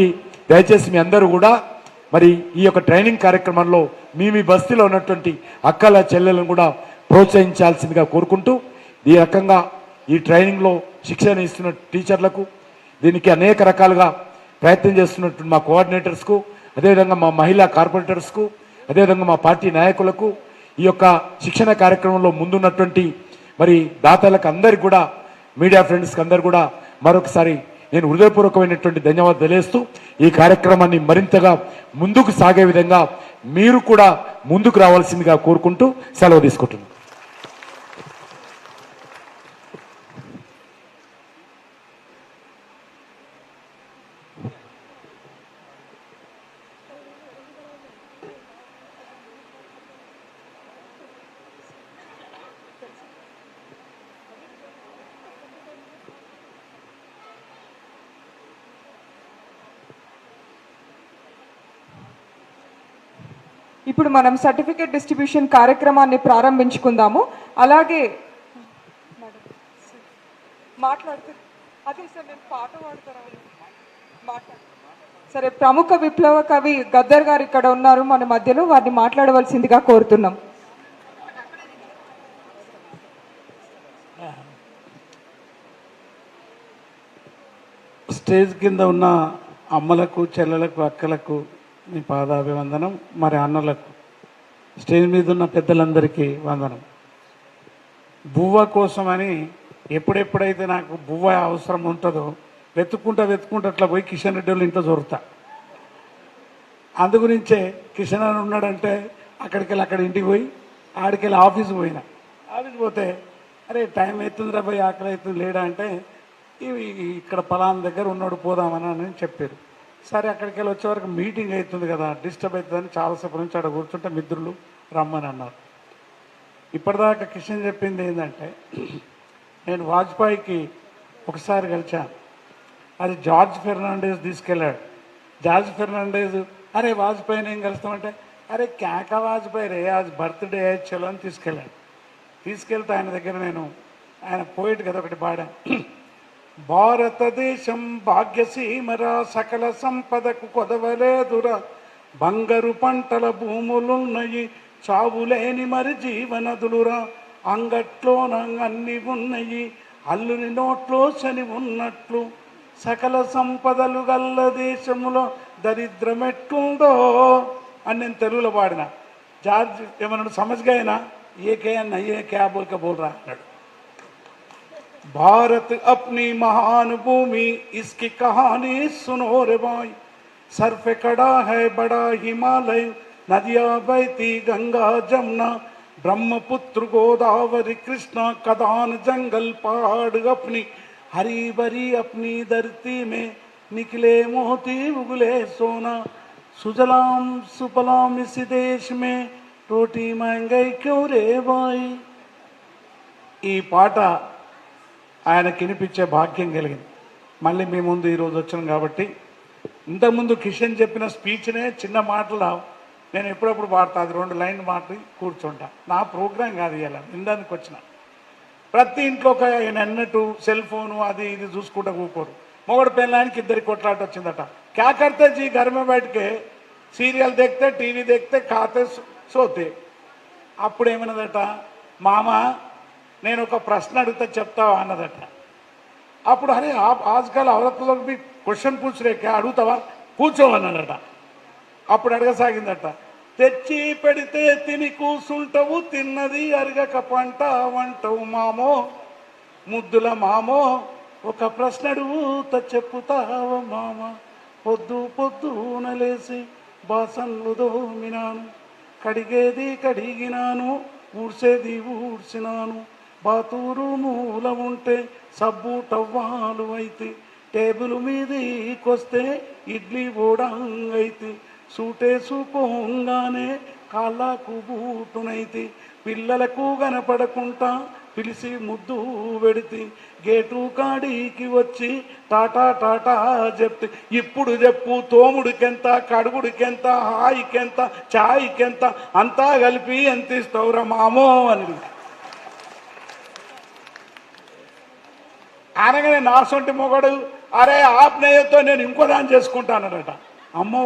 దయచేసి మీ అందరూ కూడా మరి ఈ యొక్క ట్రైనింగ్ కార్యక్రమంలో మీ బస్తీలో ఉన్నటువంటి అక్కల చెల్లెలను కూడా ప్రోత్సహించాల్సిందిగా కోరుకుంటూ, ఈ రకంగా ఈ ట్రైనింగ్లో శిక్షణ ఇస్తున్న టీచర్లకు, దీనికి అనేక రకాలుగా ప్రయత్నం చేస్తున్నటువంటి మా కోఆర్డినేటర్స్కు, అదేవిధంగా మా మహిళా కార్పొరేటర్స్కు, అదేవిధంగా మా పార్టీ నాయకులకు, ఈ యొక్క శిక్షణ కార్యక్రమంలో ముందున్నటువంటి మరి దాతలకు అందరికీ కూడా, మీడియా ఫ్రెండ్స్కి అందరు కూడా మరొకసారి నేను హృదయపూర్వకమైనటువంటి ధన్యవాదాలు తెలియజేస్తూ ఈ కార్యక్రమాన్ని మరింతగా ముందుకు సాగే విధంగా మీరు కూడా ముందుకు రావాల్సిందిగా కోరుకుంటూ సెలవు తీసుకుంటున్నాను. ఇప్పుడు మనం సర్టిఫికేట్ డిస్ట్రిబ్యూషన్ కార్యక్రమాన్ని ప్రారంభించుకుందాము. అలాగే సరే, ప్రముఖ విప్లవ కవి గద్దర్ గారు ఇక్కడ ఉన్నారు మన మధ్యలో, వారిని మాట్లాడవలసిందిగా కోరుతున్నాం. స్టేజ్ కింద ఉన్న అమ్మలకు, చెల్లెలకు, అక్కలకు మీ పాదాభివందనం. మరి అన్నలకు, స్టేజ్ మీద ఉన్న పెద్దలందరికీ వందనం. బువ్వ కోసమని ఎప్పుడెప్పుడైతే నాకు బువ్వ అవసరం ఉంటుందో వెతుక్కుంటా అట్లా పోయి కిషన్ రెడ్డి వాళ్ళు ఇంట్లో దొరుకుతా. అందుగురించే కిషన్ అని ఉన్నాడంటే అక్కడికి వెళ్ళి అక్కడ ఇంటికి పోయి ఆడికి వెళ్ళి ఆఫీస్కి పోయినా. ఆఫీస్కి పోతే అరే టైం అవుతుందిరా పోయి ఆకలి అవుతుంది లేడా అంటే ఇవి ఇక్కడ పలానా దగ్గర ఉన్నాడు పోదామని అని చెప్పారు. సరే అక్కడికి వెళ్ళి వచ్చే వరకు మీటింగ్ అవుతుంది కదా, డిస్టర్బ్ అవుతుందని చాలాసేపు నుంచి అక్కడ కూర్చుంటే మిత్రులు రమ్మని అన్నారు. ఇప్పటిదాకా కిషన్ చెప్పింది ఏంటంటే, నేను వాజ్పేయికి ఒకసారి కలిశాను. అది జార్జ్ ఫెర్నాండెస్ తీసుకెళ్ళాడు. జార్జ్ ఫెర్నాండెస్ అరే వాజ్పేయిని ఏం కలుస్తామంటే, అరే క్యాకా వాజ్పేయి రే ఆజ్ బర్త్డే చలో అని తీసుకెళ్ళాడు. తీసుకెళ్తే ఆయన దగ్గర నేను ఆయన పోయిట్ కదా ఒకటి పాడాను. భారతదేశం భాగ్యసీమరా, సకల సంపదకు కొదవలేదురా, బంగారు పంటల భూములున్నాయి, చావులేని మరి జీవనదులురా, అంగట్లోన అన్ని ఉన్నాయి, అల్లుని నోట్లో శని ఉన్నట్లు, సకల సంపదలు గల్ల దేశములో దరిద్రం ఎట్లుందో అని నేను తెలుగులో పాడిన. జార్జ్ ఏమన్నాడు, సమజ్గా అయినా ఏకే అన్న ఏ క్యా బోల్క బోల్రా అన్నాడు. भारत अपनी महान भूमि, इसकी कहानी सुनो रे भाई, सर पे खड़ा है बड़ा हिमालय, नदियां बहती गंगा जमुना, ब्रह्मपुत्र गोदावरी कृष्णा, कदान जंगल पहाड़, अपनी हरी भरी अपनी धरती में निकले मोती उगले सोना सुजलाम सुफलाम इस देश में रोटी महंगाई क्यों रे भाई ఈ పాట ఆయనకి వినిపించే భాగ్యం కలిగింది. మళ్ళీ మీ ముందు ఈరోజు వచ్చాం కాబట్టి ఇంతకుముందు కిషన్ చెప్పిన స్పీచ్నే చిన్న మాటలు నేను ఎప్పుడప్పుడు పాడతా, అది 2 లైన్లు మాటలు కూర్చుంటా. నా ప్రోగ్రాం కాదు ఇలా వినడానికి వచ్చిన. ప్రతి ఇంట్లో ఒక ఆయన అన్నట్టు సెల్ ఫోను అది ఇది చూసుకుంటూ కూకోరు. మొగడు పెళ్ళానికి 2 కొట్లాట వచ్చిందట. క్యా కర్తే జీ घर में बैठ के సీరియల్ देखते టీవీ देखते खाते सोते. అప్పుడు ఏమన్నదట, మామ నేను ఒక ప్రశ్న అడిగితే చెప్తావా అన్నదట. అప్పుడు అరే ఆజ్కల్ ఔరత్లకు బి క్వశ్చన్ పూछరే క్యా అడుగుతావా కూర్చోవన్నదట. అప్పుడు అడగసాగిందట, తెచ్చి పెడితే తిని కూసుంటవు తిన్నది అరగక పంట వంటవు మామో ముద్దుల మామో ఒక ప్రశ్న అడుగుత చెప్పుతావ మామ పొద్దు పొద్దున లేసి బాసన్లు దోమినాను కడిగేది కడిగినాను ఊడ్చేది ఊడ్చినాను బాతూరు మూల ఉంటే సబ్బు టవ్వాలు అయితే టేబుల్ మీదకొస్తే ఇడ్లీ బోడంగైతే సూటేసుకోగానే కాళ్ళకు బూటునైతే పిల్లలకు కనపడకుండా పిలిచి ముద్దు పెడితే గేటు కాడికి వచ్చి టాటా టాటా చెప్తే ఇప్పుడు చెప్పు తోముడికెంత కడుగుడికెంత హాయికెంత చాయ్కెంత అంతా కలిపి ఎంత ఇస్తావురా మామో అని అనగానే నాసొంటి మొగడు అరే ఆప్నేయతో నేను ఇంకో దాన్ని చేసుకుంటానట. అమ్మో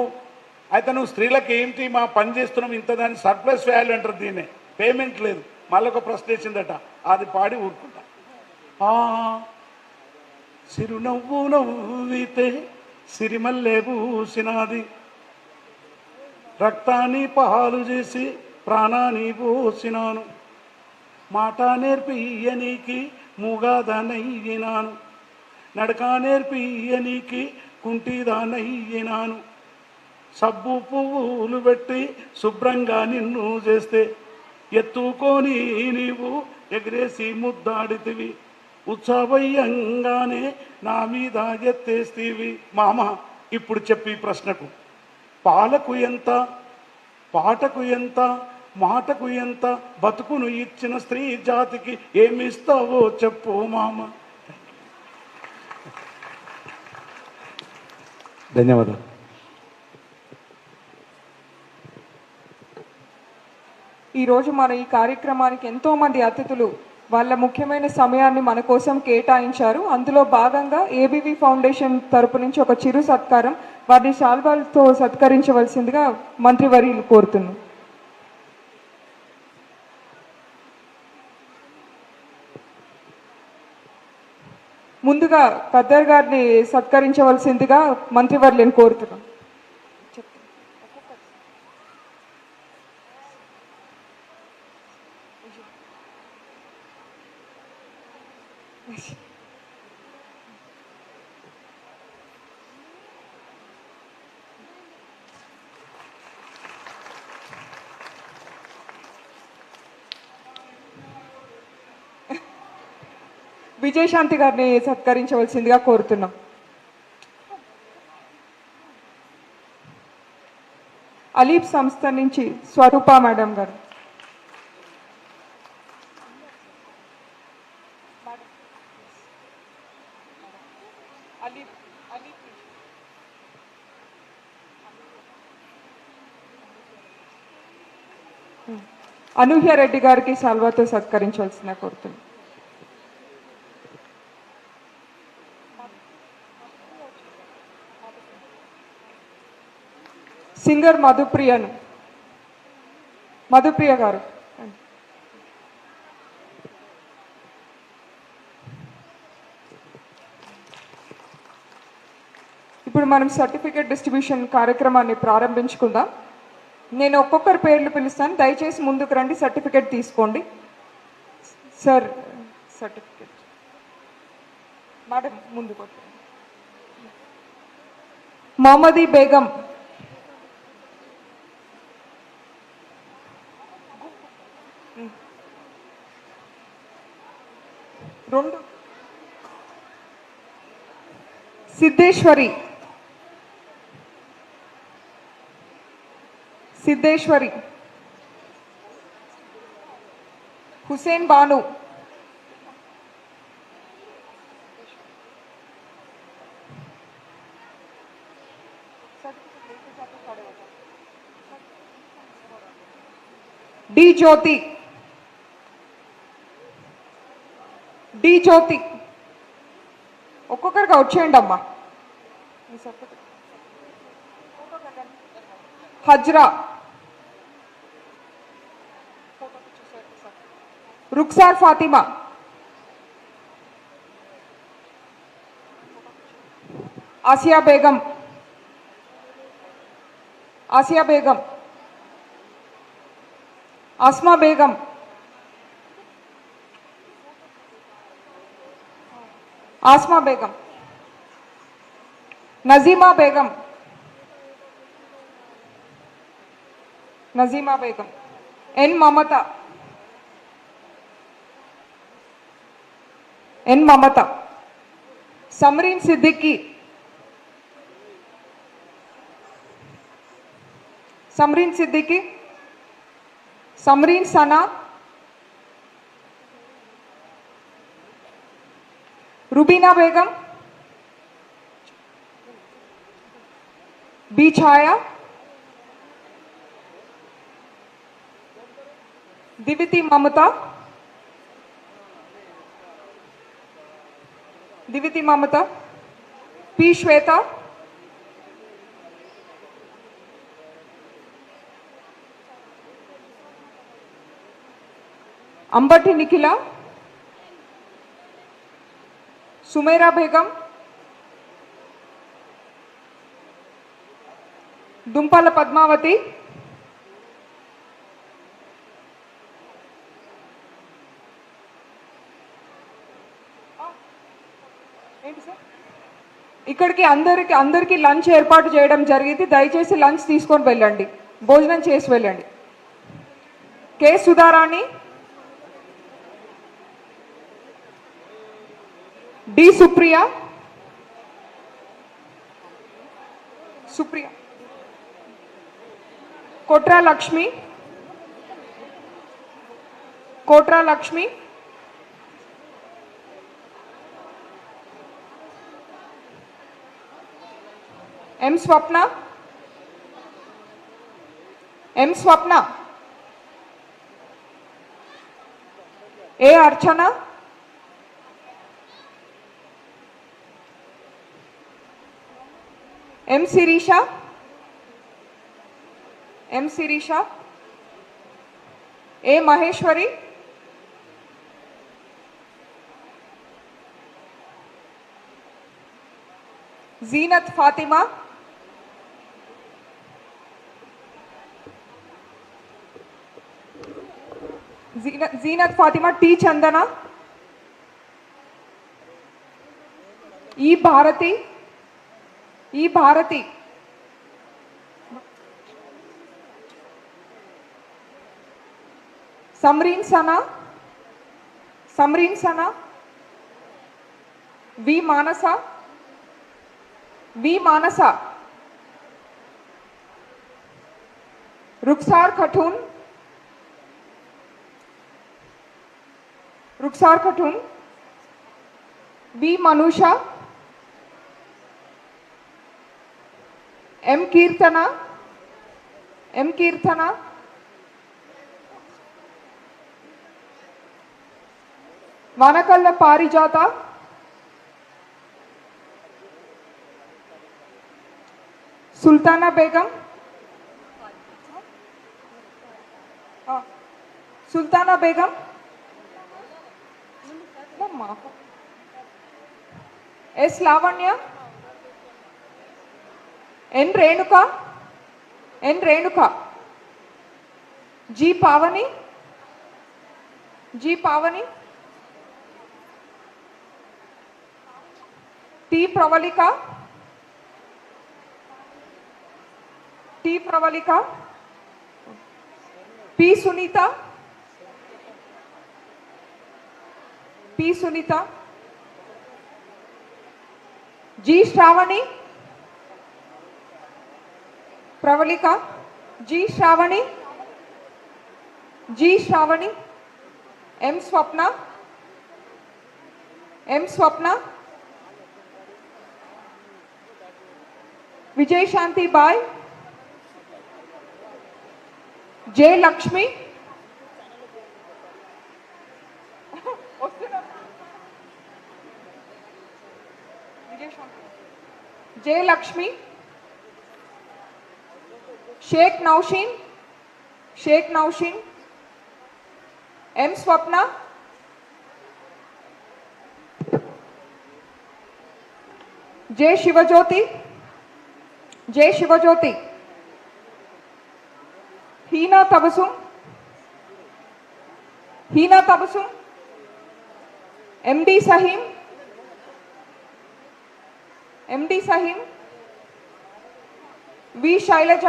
అయితే నువ్వు స్త్రీలకు ఏంటి మా పని చేస్తున్నాం ఇంత దాన్ని సర్ప్లస్ వాల్యూ అంటారు, దీన్నే పేమెంట్ లేదు. మళ్ళీ ఒక ప్రశ్న వేసిందట, అది పాడి ఊరుకుంటా. సిరునవ్వు నవ్వితే సిరిమల్లె పూసినాది రక్తాన్ని పాలు చేసి ప్రాణాన్ని పోసినాను మాట నేర్పియనీకి మూగాదానయ్యినాను నడక నేర్పియనీకి కుంటిదానయ్యినాను సబ్బు పువ్వులు పెట్టి శుభ్రంగా నిన్ను చేస్తే ఎత్తుకొని నీవు ఎగిరేసి ముద్దాడితివి ఉత్సవయ్యంగానే నా మీద ఎత్తేస్తీవి. మామ ఇప్పుడు చెప్పి ప్రశ్నకు పాలకు ఎంత పాటకు ఎంత మాటకు ఎంత బతుకును ఇచ్చిన స్త్రీ జాతికి ఏమిస్తావో చెప్పు మామ. ధన్యవాదాలు. ఈరోజు మన ఈ కార్యక్రమానికి ఎంతోమంది అతిథులు వాళ్ళ ముఖ్యమైన సమయాన్ని మన కోసం కేటాయించారు. అందులో భాగంగా ఏబీవీ ఫౌండేషన్ తరపు నుంచి ఒక చిరు సత్కారం, వారిని శాల్వాలతో సత్కరించవలసిందిగా మంత్రివర్యులు కోరుతున్నాను. ముందుగా ఖద్దర్ గారిని సత్కరించవలసిందిగా మంత్రివర్యులను కోరుతున్నాం. విజయశాంతి గారిని సత్కరించవలసిందిగా కోరుతున్నాం. అలీప్ సంస్థ నుంచి స్వరూప మేడం గారు. అనూహ్య రెడ్డి గారికి శాల్వాతో సత్కరించవలసిందిగా కోరుతున్నాం. సింగర్ మధుప్రియ గారు. ఇప్పుడు మనం సర్టిఫికేట్ డిస్ట్రిబ్యూషన్ కార్యక్రమాన్ని ప్రారంభించుకుందాం. నేను ఒక్కొక్కరి పేర్లు పిలుస్తాను, దయచేసి ముందుకు రండి, సర్టిఫికేట్ తీసుకోండి. సార్ సర్టిఫికేట్ మేడం ముందుకు. మొహమ్మదీ బేగం, సిద్ధేశ్వరి, సిద్ధేశ్వరి, హుసేన్ బాను, డి జ్యోతి, డి జ్యోతి, ఒక్కొక్కరిగా వచ్చేయండి అమ్మా. హజ్రా, రుక్సార్ ఫాతిమా, ఆసియా బేగం, ఆసియా బేగం, ఆస్మా బేగం, ఆస్మా బేగం, నజీమా బేగం, నజీమా బేగం, ఎన్ మమత, ఎన్ మమత, సమరీన్ సిద్దికి, సమరీన్ సిద్దికి, సమరీన్ సనా, रुबीना बेगम, बी छाया, दिविती ममता, दिविती ममता, पी श्वेता, अंबटी निखिला, सुमेरा बेगम, दुंपाल पद्मावती, ఇక్కడికి అందరికి లంచ్ ఏర్పాటు చేయడం జరిగింది. దయచేసి లంచ్ తీసుకొని వెళ్ళండి, భోజనం చేసి వెళ్ళండి. K Sudharani, D Supriya, Supriya, Kotra Lakshmi, Kotra Lakshmi, M Swapna, M Swapna, A Archana, M Sirisha, M Sirisha, A Maheshwari, Zeenat Fatima, Zeenat Fatima, T Chandana, E Bharathi, E Bharathi, Samreen Sana, Samreen Sana, V Manasa, V Manasa, Rukhsar Khatoon, Rukhsar Khatoon, B Manusha, M Keerthana, M Keerthana, Vankalla Parijatha, Sultana Begum, Sultana Begum, S Lavanya, N Renuka, N Renuka, G Pavani, G Pavani, T Pravalika, T Pravalika, P Sunitha, P Sunitha, G Sravani, Pravalika, G Sravani, G Sravani, M Swapna, M Swapna, Vijayashanti Bai, J Lakshmi, J Lakshmi, Shaik Nausheen, Shaik Nausheen, M Swapna, J Sivajyothi, J Sivajyothi, Heena Tabassum, Heena Tabassum, MD Saheem, MD Saheem, V Sailaja,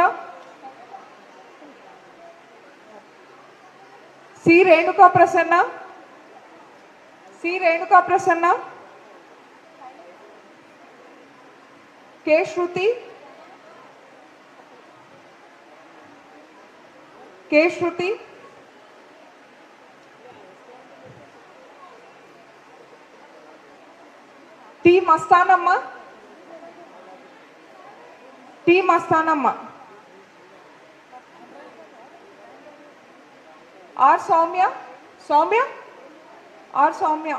C Renuka Prasanna, C Renuka Prasanna, K Sruthi, K Sruthi, T Mastanamma, T Mastanamma, R Soumya, Soumya, R Soumya,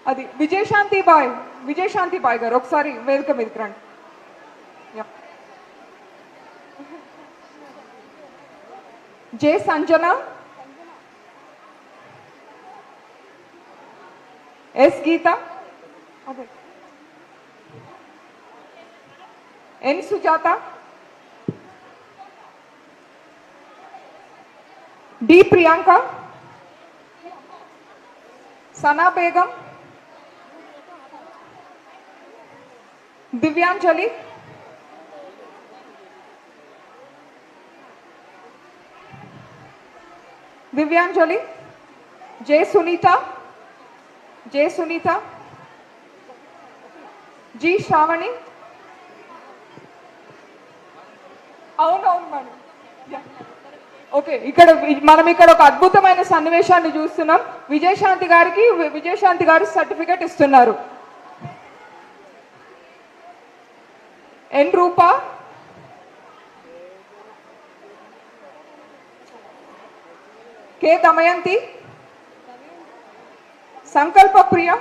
అది Vijayashanti bye, Vijayashanti bye గారు ఒకసారి వేదిక మీదకి రండి. జే Sanjana, yes గీత, ఎన్ Sujatha, D Priyanka, Sana Begum, Divyanjali, Divyanjali, జే సునీత, జే Sunitha, G Shravani, అవునవును madam. Okay, ఇక్కడ మనం ఇక్కడ ఒక అద్భుతమైన సన్నివేశాన్ని చూస్తున్నాం. విజయశాంతి గారికి విజయశాంతి గారు సర్టిఫికెట్ ఇస్తున్నారు. ఎన్ రూప, K Damayanti, Sankalpa Priya,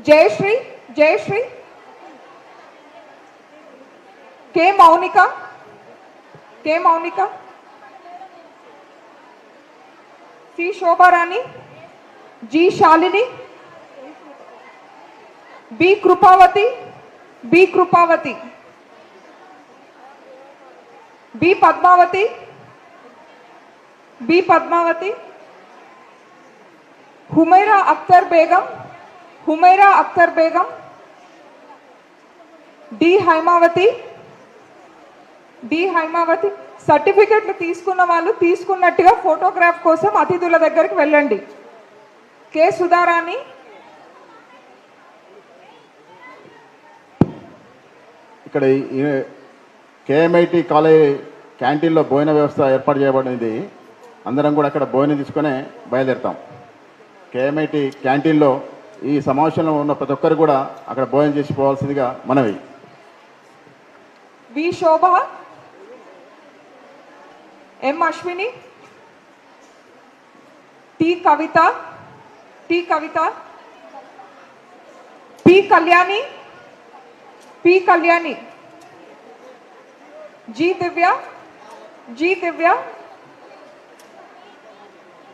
Jayasree, Jayasree, K Mounika, K Mounika, C Shobharani, G Shalini, B Krupavathi, B Krupavathi, B Padmavathi, B Padmavathi, Humaira Akhtar Begum, Humaira Akhtar Begum, D Haimavathi, D Haimavathi. సర్టిఫికెట్లు తీసుకున్న వాళ్ళు తీసుకున్నట్టుగా ఫోటోగ్రాఫ్ కోసం అతిథుల దగ్గరికి వెళ్ళండి. కె సుధారాణి, ఇక్కడ కేఎంఐటి కాలేజ్ క్యాంటీన్లో భోజన వ్యవస్థ ఏర్పాటు చేయబడింది. అందరం కూడా అక్కడ భోజనం తీసుకొని బయలుదేరుతాం. కేఎంఐటి క్యాంటీన్లో ఈ సమావేశంలో ఉన్న ప్రతి ఒక్కరు కూడా అక్కడ భోజనం చేసిపోవాల్సిందిగా మనవి. V Shobha, M Ashwini, T Kavitha, T Kavitha, P Kalyani, P Kalyani, G Divya, G Divya,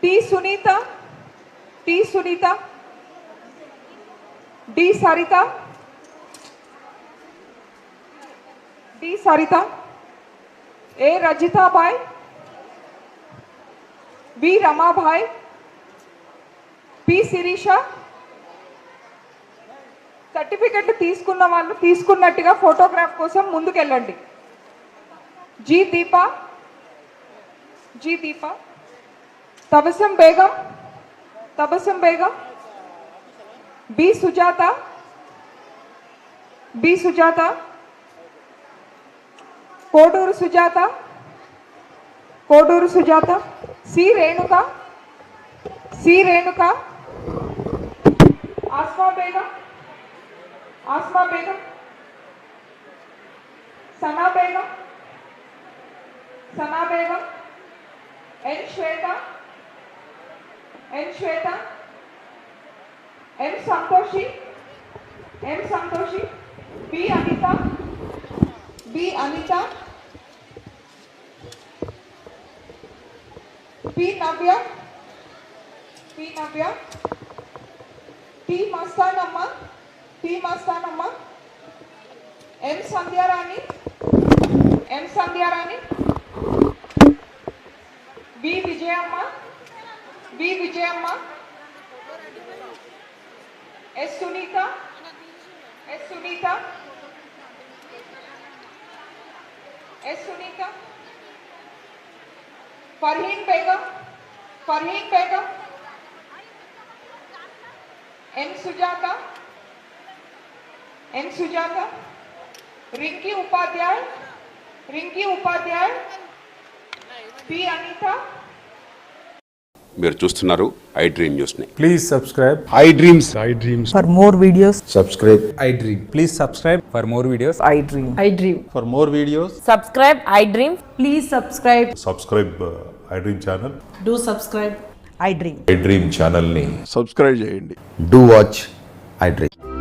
T Sunitha, T Sunitha, D Saritha, D Saritha, A Rajithabai, B Ramabai, P Sirisha. సర్టిఫికెట్లు తీసుకున్న వాళ్ళు తీసుకున్నట్టుగా ఫోటోగ్రాఫ్ కోసం ముందుకెళ్ళండి. G Deepa, G Deepa, Tabassum Begum, Tabassum Begum, B Sujatha, B Sujatha, Kodur Sujatha, Kodur Sujatha, C Renuka, C Renuka, Asma Begum, Asma Begum, Sana Begum, Sana Begum, N Shweta, N Shweta, M Santoshi, M Santoshi, B Anitha, B Anitha, P Navya, P Navya, T Mastanamma, T Mastanamma, M Sandhya Rani, M Sandhya Rani, B Vijayamma, B Vijayamma, S Sunitha, S Sunitha, S Sunitha, Farheen Begum, Farheen Begum, N Sujatha, N Sujatha, Rinki Upadhyay, Rinki Upadhyay, P Anitha. మీరు చూస్తున్నారు iDream న్యూస్ని. Please subscribe. IDreams For more videos, Subscribe. I dream. please subscribe. For more videos, I dream. I dream. for more videos, Subscribe, I dream. Please subscribe. Subscribe I dream channel. Do subscribe. I dream. I dream ఛానల్ని subscribe చేయండి. Do watch I Dream.